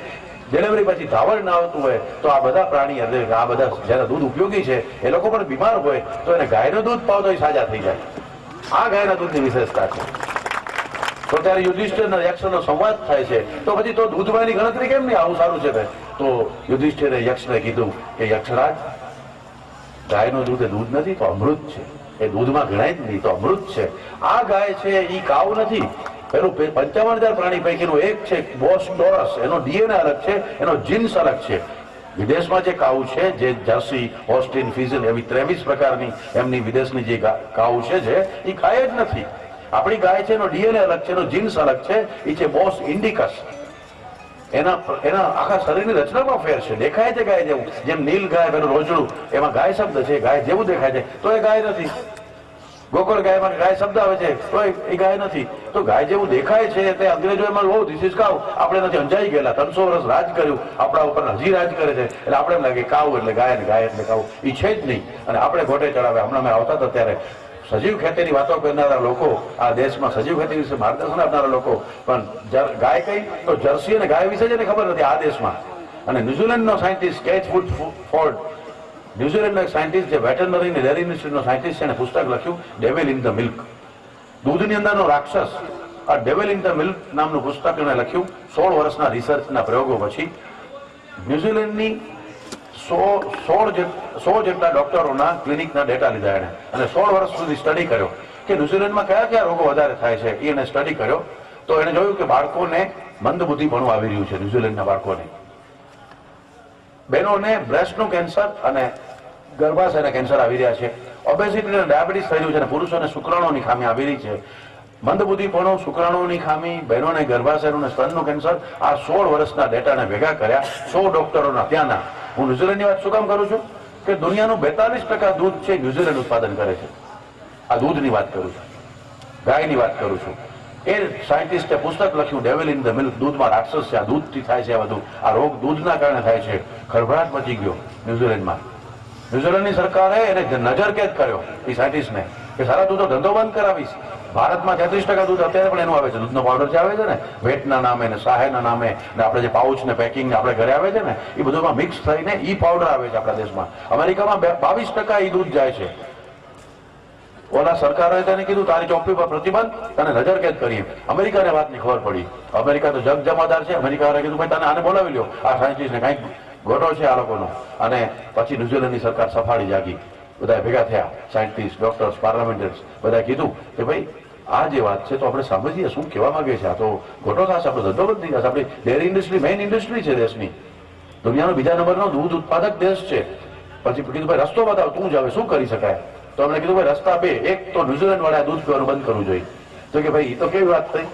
ડિલિવરી પછી ધાવણ ના આવતું હોય, તો આ બધા પ્રાણી, આ બધા જયારે દૂધ ઉપયોગી છે, એ લોકો પણ બીમાર હોય તો એને ગાયનું દૂધ પાવ તો એ સાજા થઈ જાય. આ ગાયના દૂધની વિશેષતા છે. તો ત્યારે યુધિષ્ઠિરના યક્ષનો સંવાદ થાય છે, તો પછી તો દૂધમાંની ગણતરી કેમ નહીં? આવું સારું છે. તો યુધિષ્ઠિરે યક્ષને કીધું કે યક્ષરાજ, ગાયનું દૂધ એ દૂધ નથી, તો અમૃત છે. એ દૂધમાં ગણાય જ નહીં, તો અમૃત છે. આ ગાય છે એ કાવ નથી. પેલું 55,000 પ્રાણી પૈકીનું એક છે બોસ ટોરસ, એનો DNA અલગ છે, એનો જીન્સ અલગ છે. વિદેશમાં જે કાઉ છે, જે જર્સી, હોસ્ટીન, ફિઝન, એવી 23 પ્રકારની એમની વિદેશની જે કાઉ છે એ ખાય જ નથી. આપણી ગાય છે, એનો DNA અલગ છે, એનો જીન્સ અલગ છે, એ છે બોસ ઇન્ડિકસ. એના આખા શરીરની રચનામાં ફેર છે. દેખાય છે ગાય જેવું, જેમ નીલ ગાય, પેલું રોજડું, એમાં ગાય શબ્દ છે, ગાય જેવું દેખાય છે, તો એ ગાય નથી. ગોકળ ગાયમાં ગાય શબ્દ આવે છે, તો એ ગાય નથી. તો ગાય જેવું દેખાય છે તે અંગ્રેજો એમાં બહુ ધીસ ઇઝ કાઉ, આપણે નથી અંજાઈ ગયેલા. 300 વર્ષ રાજ કર્યું, આપણા ઉપર હજી રાજ કરે છે, એટલે આપણે એમ લાગે કાઉ એટલે ગાય ને ગાય એટલે કાઉ. એ છે જ નહીં. અને આપણે ગોટે ચડાવે. હમણાં મેં આવતા હતા ત્યારે સજીવ ખેતીની વાતો કરનારા લોકો, આ દેશમાં સજીવ ખેતી વિશે માર્ગદર્શન આપનારા લોકો, પણ ગાય કઈ તો જર્સી અને ગાય વિશે જેને ખબર નથી આ દેશમાં. અને ન્યુઝીલેન્ડનો સાયન્ટિસ્ટ કેચવુડ ફોર્ડ, ન્યુઝીલેન્ડનો એક સાયન્ટિસ્ટ જે વેટરનરી અને ડેરી ઇન્ડસ્ટ્રીનો સાયન્ટિસ્ટ છે, એને પુસ્તક લખ્યું ડેવિલ ઇન ધ મિલ્ક, દૂધની અંદરનો રાક્ષસ. આ ડેવિલ ઇન ધ મિલ્ક નામનું પુસ્તક એણે લખ્યું 16 વર્ષના રિસર્ચના પ્રયોગો પછી. ન્યુઝીલેન્ડની 100 જેટલા ડોક્ટરોના ક્લિનિકના ડેટા લીધા એને, અને 16 વર્ષ સુધી સ્ટડી કર્યો કે ન્યુઝીલેન્ડમાં કયા કયા રોગો વધારે થાય છે. એને સ્ટડી કર્યો તો એને જોયું કે બાળકોને મંદબુદ્ધિપણું આવી રહ્યું છે. ન્યુઝીલેન્ડના બાળકોને, બહેનોને બ્રેસ્ટનું કેન્સર અને ગર્ભાશયના કેન્સર આવી રહ્યા છે. ઓબેસિટી અને ડાયાબિટીસ થઈ રહ્યું છે, અને પુરુષોને શુક્રાણુની ખામી આવી રહી છે. મંદબુદ્ધિપણું, શુક્રાણુની ખામી, બહેનોને ગર્ભાશયનું અને સ્તનનું કેન્સર, આ 16 વર્ષના ડેટાને ભેગા કર્યા 100 ડોક્ટરોના ત્યાંના. હું ન્યુઝીલેન્ડની વાત શું કામ કરું છું કે દુનિયાનું 42% દૂધ છે ન્યુઝીલેન્ડ ઉત્પાદન કરે છે. આ દૂધની વાત કરું છું, ગાયની વાત કરું છું. એ સાયન્ટિસ્ટે પુસ્તક લખ્યું ડેવિલ ઇન ધ મિલ્ક, દૂધમાં રાક્ષસ છે, આ દૂધથી થાય છે આ બધું. આ રોગ દૂધના કારણે થાય છે. ખળભળાટ મચી ગયો ન્યુઝીલેન્ડમાં. ન્યુઝીલેન્ડની સરકારે એને નજરકેદ કર્યો એ સાયન્ટિસ્ટને કે સારા તું તો ધંધો બંધ કરાવીશ. ભારતમાં 33% દૂધ અત્યારે પણ એનું આવે છે, દૂધનો પાવડર જે આવે છે ને, વેટના નામે ને સાહેના નામે ને આપણે જે પાઉચ ને પેકિંગ ને આપણે ઘરે આવે છે ને, એ બધુંમાં મિક્સ થઈને ઈ પાવડર આવે છે આપણા દેશમાં. અમેરિકામાં 22% ઈ દૂધ જાય છે. ઓલા સરકારોએ તેને કીધું તારી ચોપડી પર પ્રતિબંધ, તને નજરકેદ કરીએ. અમેરિકાને વાતની ખબર પડી. અમેરિકા તો જગ જમાદાર છે. અમેરિકાવાળાએ કીધું ભાઈ તને આને બોલાવી લ્યો, આ સાયન્ટિસ્ટને કંઈક ગોટો છે આ લોકોનો. અને પછી ન્યુઝીલેન્ડની સરકાર સફાળી જાગી, બધા ભેગા થયા, સાયન્ટિસ્ટ, ડોક્ટર્સ, પાર્લામેન્ટર્સ, બધા કીધું કે ભાઈ આ જે વાત છે તો આપણે સમજીએ શું કહેવા માંગે છે. આ તો ગોટો થશે, આપણો ધંધો બંધ થઈ જશે. આપણી ડેરી ઇન્ડસ્ટ્રી મેઇન ઇન્ડસ્ટ્રી છે દેશની, દુનિયાનો બીજા નંબરનો દૂધ ઉત્પાદક દેશ છે. પછી કીધું ભાઈ રસ્તો બતાવ, તું જ હવે શું કરી શકાય. તો અમને કીધું ભાઈ રસ્તા બે, એક તો ન્યુઝીલેન્ડ વાળા દૂધ પીવાનું બંધ કરવું જોઈએ. તો કે ભાઈ એ તો કેવી વાત થઈ?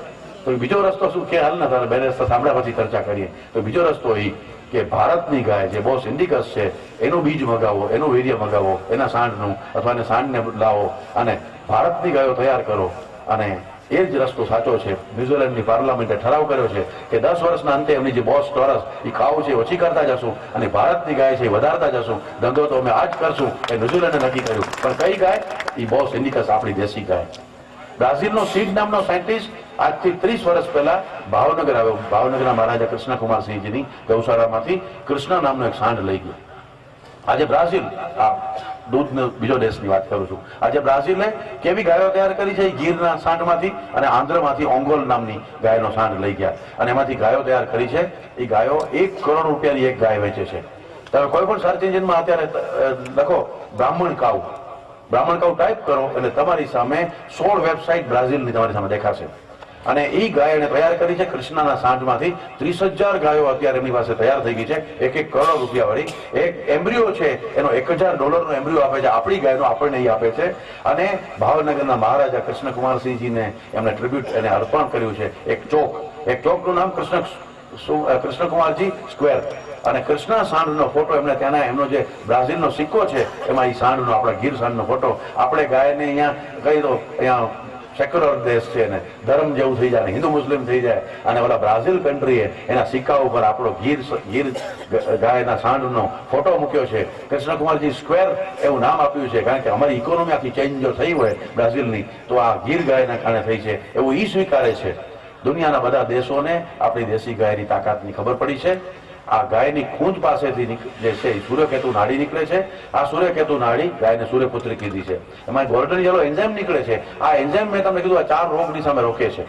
તો બીજો રસ્તો શું કે હાલ ના તારે બે રસ્તા સાંભળ્યા પછી ચર્ચા કરીએ. તો બીજો રસ્તો એ કે ભારતની ગાય જે બોસ ઇન્ડિકસ છે એનું બીજ મગાવો, એનું વીર્ય મગાવો, એના સાંઢનું અથવા એને સાંઢને લાવો અને ભારતની ગાયો તૈયાર કરો. અને એ જ રસ્તો સાચો છે. ન્યુઝીલેન્ડની પાર્લામેન્ટે ઠરાવ કર્યો છે કે 10 વર્ષના અંતે એમની જે બોસ ટોરસ એ ખાવું છે ઓછી કરતા જશું અને ભારતની ગાય છે એ વધારતા જશું. ધંધો તો અમે આ જ કરશું એ ન્યુઝીલેન્ડે નક્કી કર્યું. પણ કઈ ગાય? એ બોસ ઇન્ડિકસ, આપણી દેશી ગાય. બ્રાઝિલનો સીડ નામનો સાયન્ટિસ્ટ આજથી 30 વર્ષ પહેલા ભાવનગર આવ્યો. ભાવનગરના મહારાજા કૃષ્ણકુમારસિંહજીની ગૌશાળામાંથી કૃષ્ણ નામનો એક સાંઢ લઈ ગયો. આજે બ્રાઝિલ, આ દૂધનો બીજો દેશની વાત કરું છું, આજે બ્રાઝિલે કેવી ગાયો તૈયાર કરી છે? ગીરના સાંઢમાંથી અને આંધ્રમાંથી ઓંગોલ નામની ગાયનો સાંઢ લઈ ગયા અને એમાંથી ગાયો તૈયાર કરી છે. એ ગાયો 1 કરોડ રૂપિયાની એક ગાય વેચે છે. તમે કોઈ પણ સર્ચ એન્જિનમાં અત્યારે લખો બ્રાહ્મણ કાઉ ટાઈપ કરો એટલે તમારી સામે 16 વેબસાઇટ બ્રાઝિલની તમારી સામે દેખાશે. અને એ ગાય એને તૈયાર કરી છે કૃષ્ણના સાંઢમાંથી. 30,000 ગાયો અત્યારે એમની પાસે તૈયાર થઈ ગઈ છે, 1 કરોડ રૂપિયા વાળી. એક એમ્બ્રિયો છે એનો $1,000 એમ્બ્રિયો આપે છે, આપણી ગાયનો આપણને એ આપે છે. અને ભાવનગરના મહારાજા કૃષ્ણકુમારસિંહજીને એમને ટ્રિબ્યુટ એને અર્પણ કર્યું છે એક ચોકનું નામ કૃષ્ણકુમારજી સ્ક્વેર. અને કૃષ્ણ સાંઢનો ફોટો એમને ત્યાંના એમનો જે બ્રાઝિલનો સિક્કો છે એમાં એ સાંઢનો, આપણા ગીર સાંઢનો ફોટો. આપણે ગાયને અહીંયા કહી દો અહીંયા સેક્યુલર દેશ છે ને ધર્મ જેવું થઈ જાય, હિન્દુ મુસ્લિમ થઈ જાય. અને ઓલા બ્રાઝિલ કન્ટ્રીએ એના સિક્કા ઉપર આપણો ગીર ગાયના સાંઢનો ફોટો મૂક્યો છે. કૃષ્ણકુમારજી સ્ક્વેર એવું નામ આપ્યું છે કારણ કે અમારી ઇકોનોમી આખી ચેન્જ જો થઈ હોય બ્રાઝિલની તો આ ગીર ગાયના કારણે થઈ છે એવું ઈ સ્વીકારે છે. દુનિયાના બધા દેશોને આપણી દેશી ગાયની તાકાતની ખબર પડી છે. આ ગાયની ખૂંદ પાસેથી જે છે સૂર્યકેતુ નાડી નીકળે છે. આ સૂર્યકેતુ નાડી ગાયને સૂર્યપુત્રી કીધી છે. એમાં ગોલ્ડન યલો એન્ઝાઇમ નીકળે છે. આ એન્ઝાઇમ મેં તમને કીધું આ 4 રોગની સામે રોકે છે.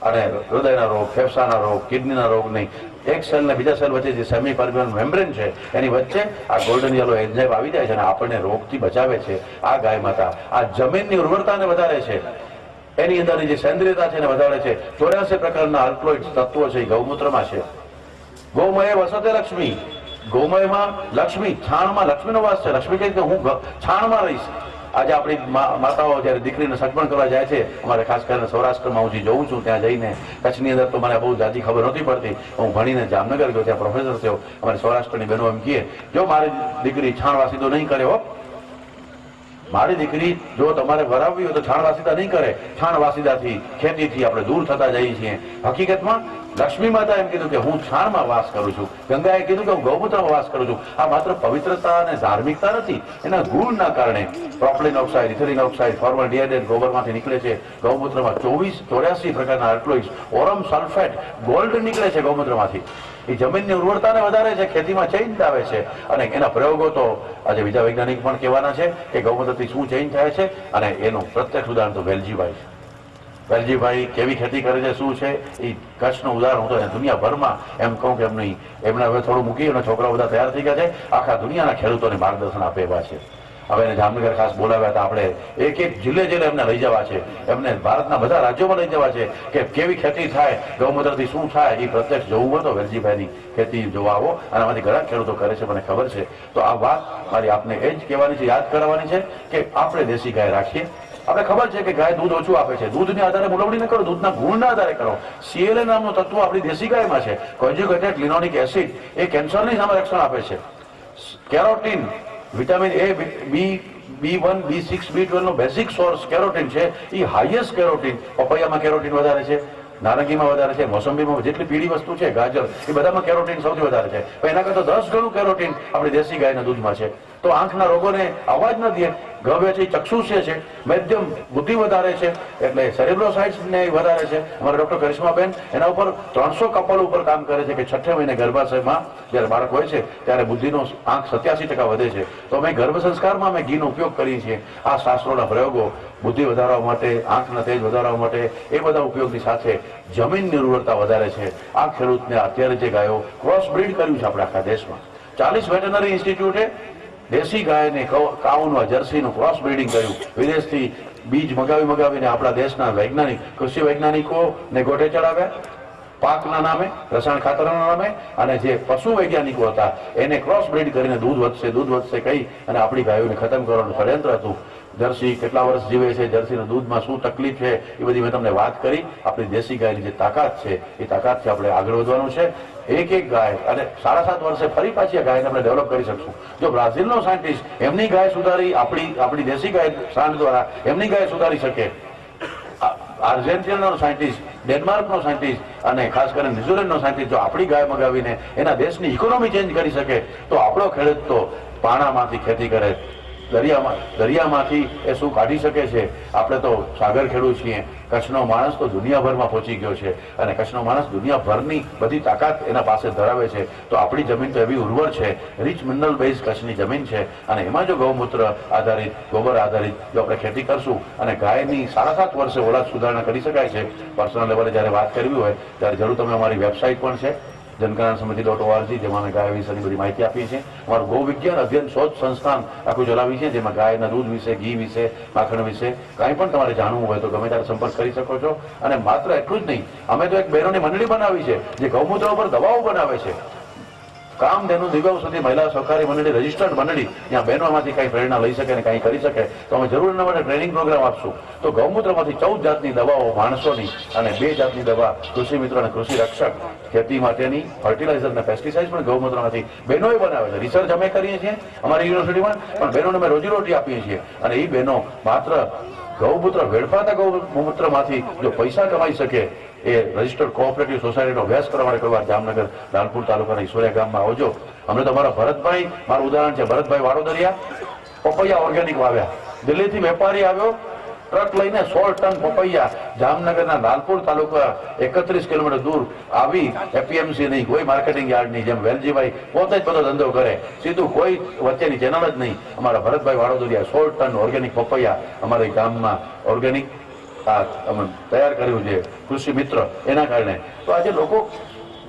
અને હૃદયના રોગ, ફેફસાના રોગ, કિડનીના રોગ નહીં. એક સેલ ને બીજા સેલ વચ્ચે જે સેમી પર્મિનન્ટ મેમ્બ્રેન છે એની વચ્ચે આ ગોલ્ડન યલો એન્ઝાઇમ આવી જાય છે અને આપણને રોગથી બચાવે છે. આ ગાય માતા આ જમીનની ઉર્વરતાને વધારે છે, એની અંદરની જે સેન્દ્રિયતા છે એને વધારે છે. 84 પ્રકારના આલ્કલોઇડ તત્વો છે એ ગૌમૂત્રમાં છે. ગૌમય વસતે લક્ષ્મી, ગૌમયમાં લક્ષ્મી, છાણમાં લક્ષ્મીનો વાસ છે. લક્ષ્મી કહે કે હું છાણમાં રહીશ. આજે આપણી માતાઓ જયારે દીકરીને સગપણ કરવા જાય છે, અમારે ખાસ કરીને સૌરાષ્ટ્રમાં હું જે જોઉં છું ત્યાં જઈને, કચ્છની અંદર તો મને બહુ જાજી ખબર નહોતી પડતી. હું ભણીને જામનગર ગયો, ત્યાં પ્રોફેસર થયો. અમારી સૌરાષ્ટ્રની બહેનો એમ કહે જો મારી દીકરી છાણવાસીદો નહીં કરે હો, મારી દીકરી જો તમારે વરાવવી હોય તો છાણવાસીદા નહીં કરે. છાણવાસીદાથી, ખેતીથી આપણે દૂર થતા જઈએ છીએ. હકીકતમાં લક્ષ્મી માતા એમ કીધું કે હું છાણમાં વાસ કરું છું. ગંગાએ કીધું કે હું ગૌમૂત્રમાં વાસ કરું છું. આ માત્ર પવિત્રતા અને ધાર્મિકતા નથી, એના ગુણના કારણે પ્રોપલિન ઓક્સાઇડ, ઇથિલિન ઓક્સાઇડ, ફોર્મલ્ડિહાઇડ ગોબરમાંથી નીકળે છે. ગૌમૂત્રમાં 84 પ્રકારના આલ્કલોઇડ્સ, ઓરમ સલ્ફેટ, ગોલ્ડ નીકળે છે ગૌમૂત્રમાંથી. એ જમીનની ઉર્વરતાને વધારે છે, ખેતીમાં ચેન્જ આવે છે. અને એના પ્રયોગો તો આજે બીજા વૈજ્ઞાનિક પણ કહેવાના છે કે ગૌમૂત્રથી શું ચેન્જ થાય છે. અને એનું પ્રત્યક્ષ ઉદાહરણ તો વેલજીભાઈ છે. વેલજીભાઈ કેવી ખેતી કરે છે, શું છે એ કચ્છનું ઉદાહરણ. હું તો દુનિયાભરમાં એમ કહું કે એમને હવે થોડું મૂકી અને છોકરાઓ બધા તૈયાર થઈ ગયા છે. આખા દુનિયાના ખેડૂતોને માર્ગદર્શન આપે એવા છે. હવે એને જામનગર ખાસ બોલાવ્યા હતા આપણે. એક જિલ્લે એમને લઈ જવા છે, એમને ભારતના બધા રાજ્યોમાં લઈ જવા છે કે કેવી ખેતી થાય, ગૌમૂત્રથી શું થાય એ પ્રત્યક્ષ જોવું હોય તો વેલજીભાઈની ખેતી જોવા આવો. અને આમાંથી ઘણા ખેડૂતો કરે છે, મને ખબર છે. તો આ વાત મારી આપને એ જ કહેવાની છે, યાદ કરાવવાની છે કે આપણે દેશી ગાય રાખીએ. આપણે ખબર છે કે ગાય દૂધ ઓછું આપે છે, દૂધને આધારે મુલવણી ન કરો, દૂધના ગુણના આધારે કરો. CLA નામનું તત્વ આપણી દેશી ગાયમાં છે, કોન્જ્યુગેટેડ લિનોલિક એસિડ. એ કેન્સરની સામે રક્ષણ આપે છે. Carotene, vitamin A, B1, B6, B12 નો બેઝિક સોર્સ કેરોટીન છે. એ હાઈએસ્ટ કેરોટીન પપૈયામાં કેરોટીન વધારે છે, નારંગીમાં વધારે છે, મોસંબીમાં જેટલી પીળી વસ્તુ છે, ગાજર, એ બધામાં કેરોટીન સૌથી વધારે છે. એના કરતાં 10 ગણું કેરોટીન આપણી દેશી ગાયના દૂધમાં છે. તો આંખના રોગોને આવવા જ ન દે. ગવે છે, ચક્ષુષ્ય છે, મધ્યમ બુદ્ધિ વધારે છે, એટલે સેરેબ્રોસાઇટ્સ ને વધારે છે. અમારા ડોક્ટર કરિશ્માબેન એના ઉપર 300 કપલ ઉપર કામ કરે છે કે 6 મહિને ગર્ભાશયમાં જયારે બાળક હોય છે ત્યારે બુદ્ધિનો આંક 87% વધે છે. તો અમે ગર્ભ સંસ્કારમાં અમે ઘીનો ઉપયોગ કરીએ છીએ. આ શાસ્ત્રોના પ્રયોગો બુદ્ધિ વધારવા માટે, આંખના તેજ વધારવા માટે, એ બધા ઉપયોગની સાથે જમીનની ઉર્વરતા વધારે છે. આ ખેડૂતને અત્યારે જે ગાયો ક્રોસ બ્રીડ કર્યું છે આપણે આખા દેશમાં 40 વેટરનરી ઇન્સ્ટિટ્યૂટે દેશી ગાયને કાઉનું, જર્સીનું ક્રોસ બ્રીડિંગ કર્યું. વિદેશથી બીજ મગાવીને આપણા દેશના વૈજ્ઞાનિક, કૃષિ વૈજ્ઞાનિકોને ગોઠે ચડાવ્યા. પાકના નામે, રસાયણ ખાતરના નામે, અને જે પશુ વૈજ્ઞાનિકો હતા એને ક્રોસ બ્રીડ કરીને દૂધ વધશે કહી અને આપણી ગાયોને ખતમ કરવાનું ષડયંત્ર હતું. જર્સી કેટલા વર્ષ જીવે છે, જર્સીના દૂધમાં શું તકલીફ છે, એ બધી મેં તમને વાત કરી. આપણી દેશી ગાયની જે તાકાત છે એ તાકાતથી આપણે આગળ વધવાનું છે. એક ગાય અને 7.5 વર્ષે ફરી પાછી આ ગાયને આપણે ડેવલપ કરી શકશું. જો બ્રાઝિલનો સાયન્ટિસ્ટ એમની ગાય સુધારી, આપણી દેશી ગાય સાંડ દ્વારા એમની ગાય સુધારી શકે, આર્જેન્ટિનાનો સાયન્ટિસ્ટ, ડેનમાર્કનો સાયન્ટિસ્ટ અને ખાસ કરીને ન્યુઝીલેન્ડનો સાયન્ટિસ્ટ જો આપણી ગાય મગાવીને એના દેશની ઇકોનોમી ચેન્જ કરી શકે તો આપણો ખેડૂત તો પાણામાંથી ખેતી કરે, દરિયામાંથી એ શું કાઢી શકે છે. આપણે તો સાગર ખેડૂત છીએ. કચ્છનો માણસ તો દુનિયાભરમાં પહોંચી ગયો છે અને કચ્છનો માણસ દુનિયાભરની બધી તાકાત એના પાસે ધરાવે છે. તો આપણી જમીન તો એવી ઉર્વર છે, રીચ મિનરલ બેઝ કચ્છની જમીન છે અને એમાં જો ગૌમૂત્ર આધારિત, ગોબર આધારિત જો આપણે ખેતી કરશું અને ગાયની 7.5 વર્ષે ઓલાદ સુધારણા કરી શકાય છે. પર્સનલ લેવલે જ્યારે વાત કરવી હોય ત્યારે જરૂર તમે અમારી વેબસાઇટ પણ છે જનકલ્યાણસમિતિ.org, જેમાં અમે ગાય વિશેની બધી માહિતી આપીએ છીએ. અમારું ગૌ વિજ્ઞાન અધ્યયન શોધ સંસ્થાન આખું ચલાવી છે, જેમાં ગાયના દૂધ વિશે, ઘી વિશે, માખણ વિશે કાંઈ પણ તમારે જાણવું હોય તો ગમે ત્યારે સંપર્ક કરી શકો છો. અને માત્ર એટલું જ નહીં, અમે તો એક બહેનોની મંડળી બનાવી છે જે ગૌમૂત્ર ઉપર દવાઓ બનાવે છે. કામધેનુ દિવ્યાંગ મહિલા સહકારી મંડળી, રજીસ્ટર્ડ મંડળી, જ્યાં બહેનોમાંથી કંઈ પ્રેરણા લઈ શકે અને કંઈ કરી શકે તો અમે જરૂર એના માટે ટ્રેનિંગ પ્રોગ્રામ આપશું. તો ગૌમૂત્રમાંથી 14 જાતની દવાઓ માણસોની અને 2 જાતની દવા કૃષિ મિત્રો અને કૃષિ રક્ષક, ખેતી માટેની ફર્ટિલાઇઝર અને પેસ્ટિસાઇડ પણ ગૌમૂત્રમાંથી બહેનોએ બનાવે છે. રિસર્ચ અમે કરીએ છીએ અમારી યુનિવર્સિટીમાં, પણ બહેનોને અમે રોજીરોટી આપીએ છીએ. અને એ બહેનો માત્ર ગૌમૂત્ર, વેડફાતા ગૌમૂત્રમાંથી જો પૈસા કમાઈ શકે એ રજીસ્ટર્ડ કોઓપરેટિવ સોસાયટીનો અભ્યાસ કરવા માટે કોઈ વાર જામનગર લાલપુર તાલુકાના ઈશ્વરિયા ગામમાં આવજો. અમને તો મારા ભરતભાઈ, મારું ઉદાહરણ છે ભરતભાઈ વાડોદરિયા, પપૈયા ઓર્ગેનિક વાવ્યા. દિલ્હીથી વેપારી આવ્યો, ટ્રક લઈને 16 ટન પપૈયા જામનગરના લાલપુર તાલુકા 31 કિલોમીટર દૂર આવી, એપીએમસી નહીં, કોઈ માર્કેટિંગ યાર્ડ નહીં, જેમ વેલજીભાઈ પોતે જ બધો ધંધો કરે, સીધું કોઈ વચ્ચેની ચેનલ જ નહીં. અમારા ભરતભાઈ વાડોદરિયા 16 ટન ઓર્ગેનિક પપૈયા અમારા ગામમાં ઓર્ગેનિક અમે તૈયાર કર્યું છે કૃષિ મિત્ર. એના કારણે તો આજે લોકો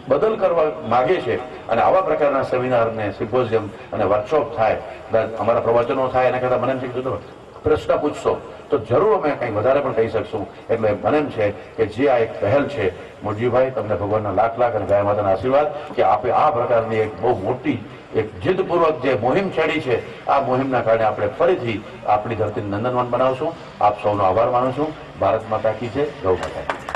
બદલ કરવા માગે છે અને આવા પ્રકારના સેમિનાર ને સિમ્પોઝિયમ અને વર્કશોપ થાય, અમારા પ્રવચનો થાય, એના કરતાં મને એમ છે કે પ્રશ્ન પૂછશો તો જરૂર અમે કંઈ વધારે પણ કહી શકશું. એટલે મને એમ છે કે જે આ એક પહેલ છે, મોરજીભાઈ તમને ભગવાનના લાખ અને ગાય માતાના આશીર્વાદ કે આપે આ પ્રકારની એક બહુ મોટી એક જીદપૂર્વક જે મુહિમ છેડી છે, આ મુહિમના કારણે આપણે ફરીથી આપણી ધરતીને નંદનવન બનાવશું. આપ સૌનો આભાર માનું છું. ભારત માતા કી જય, ગૌ માતા.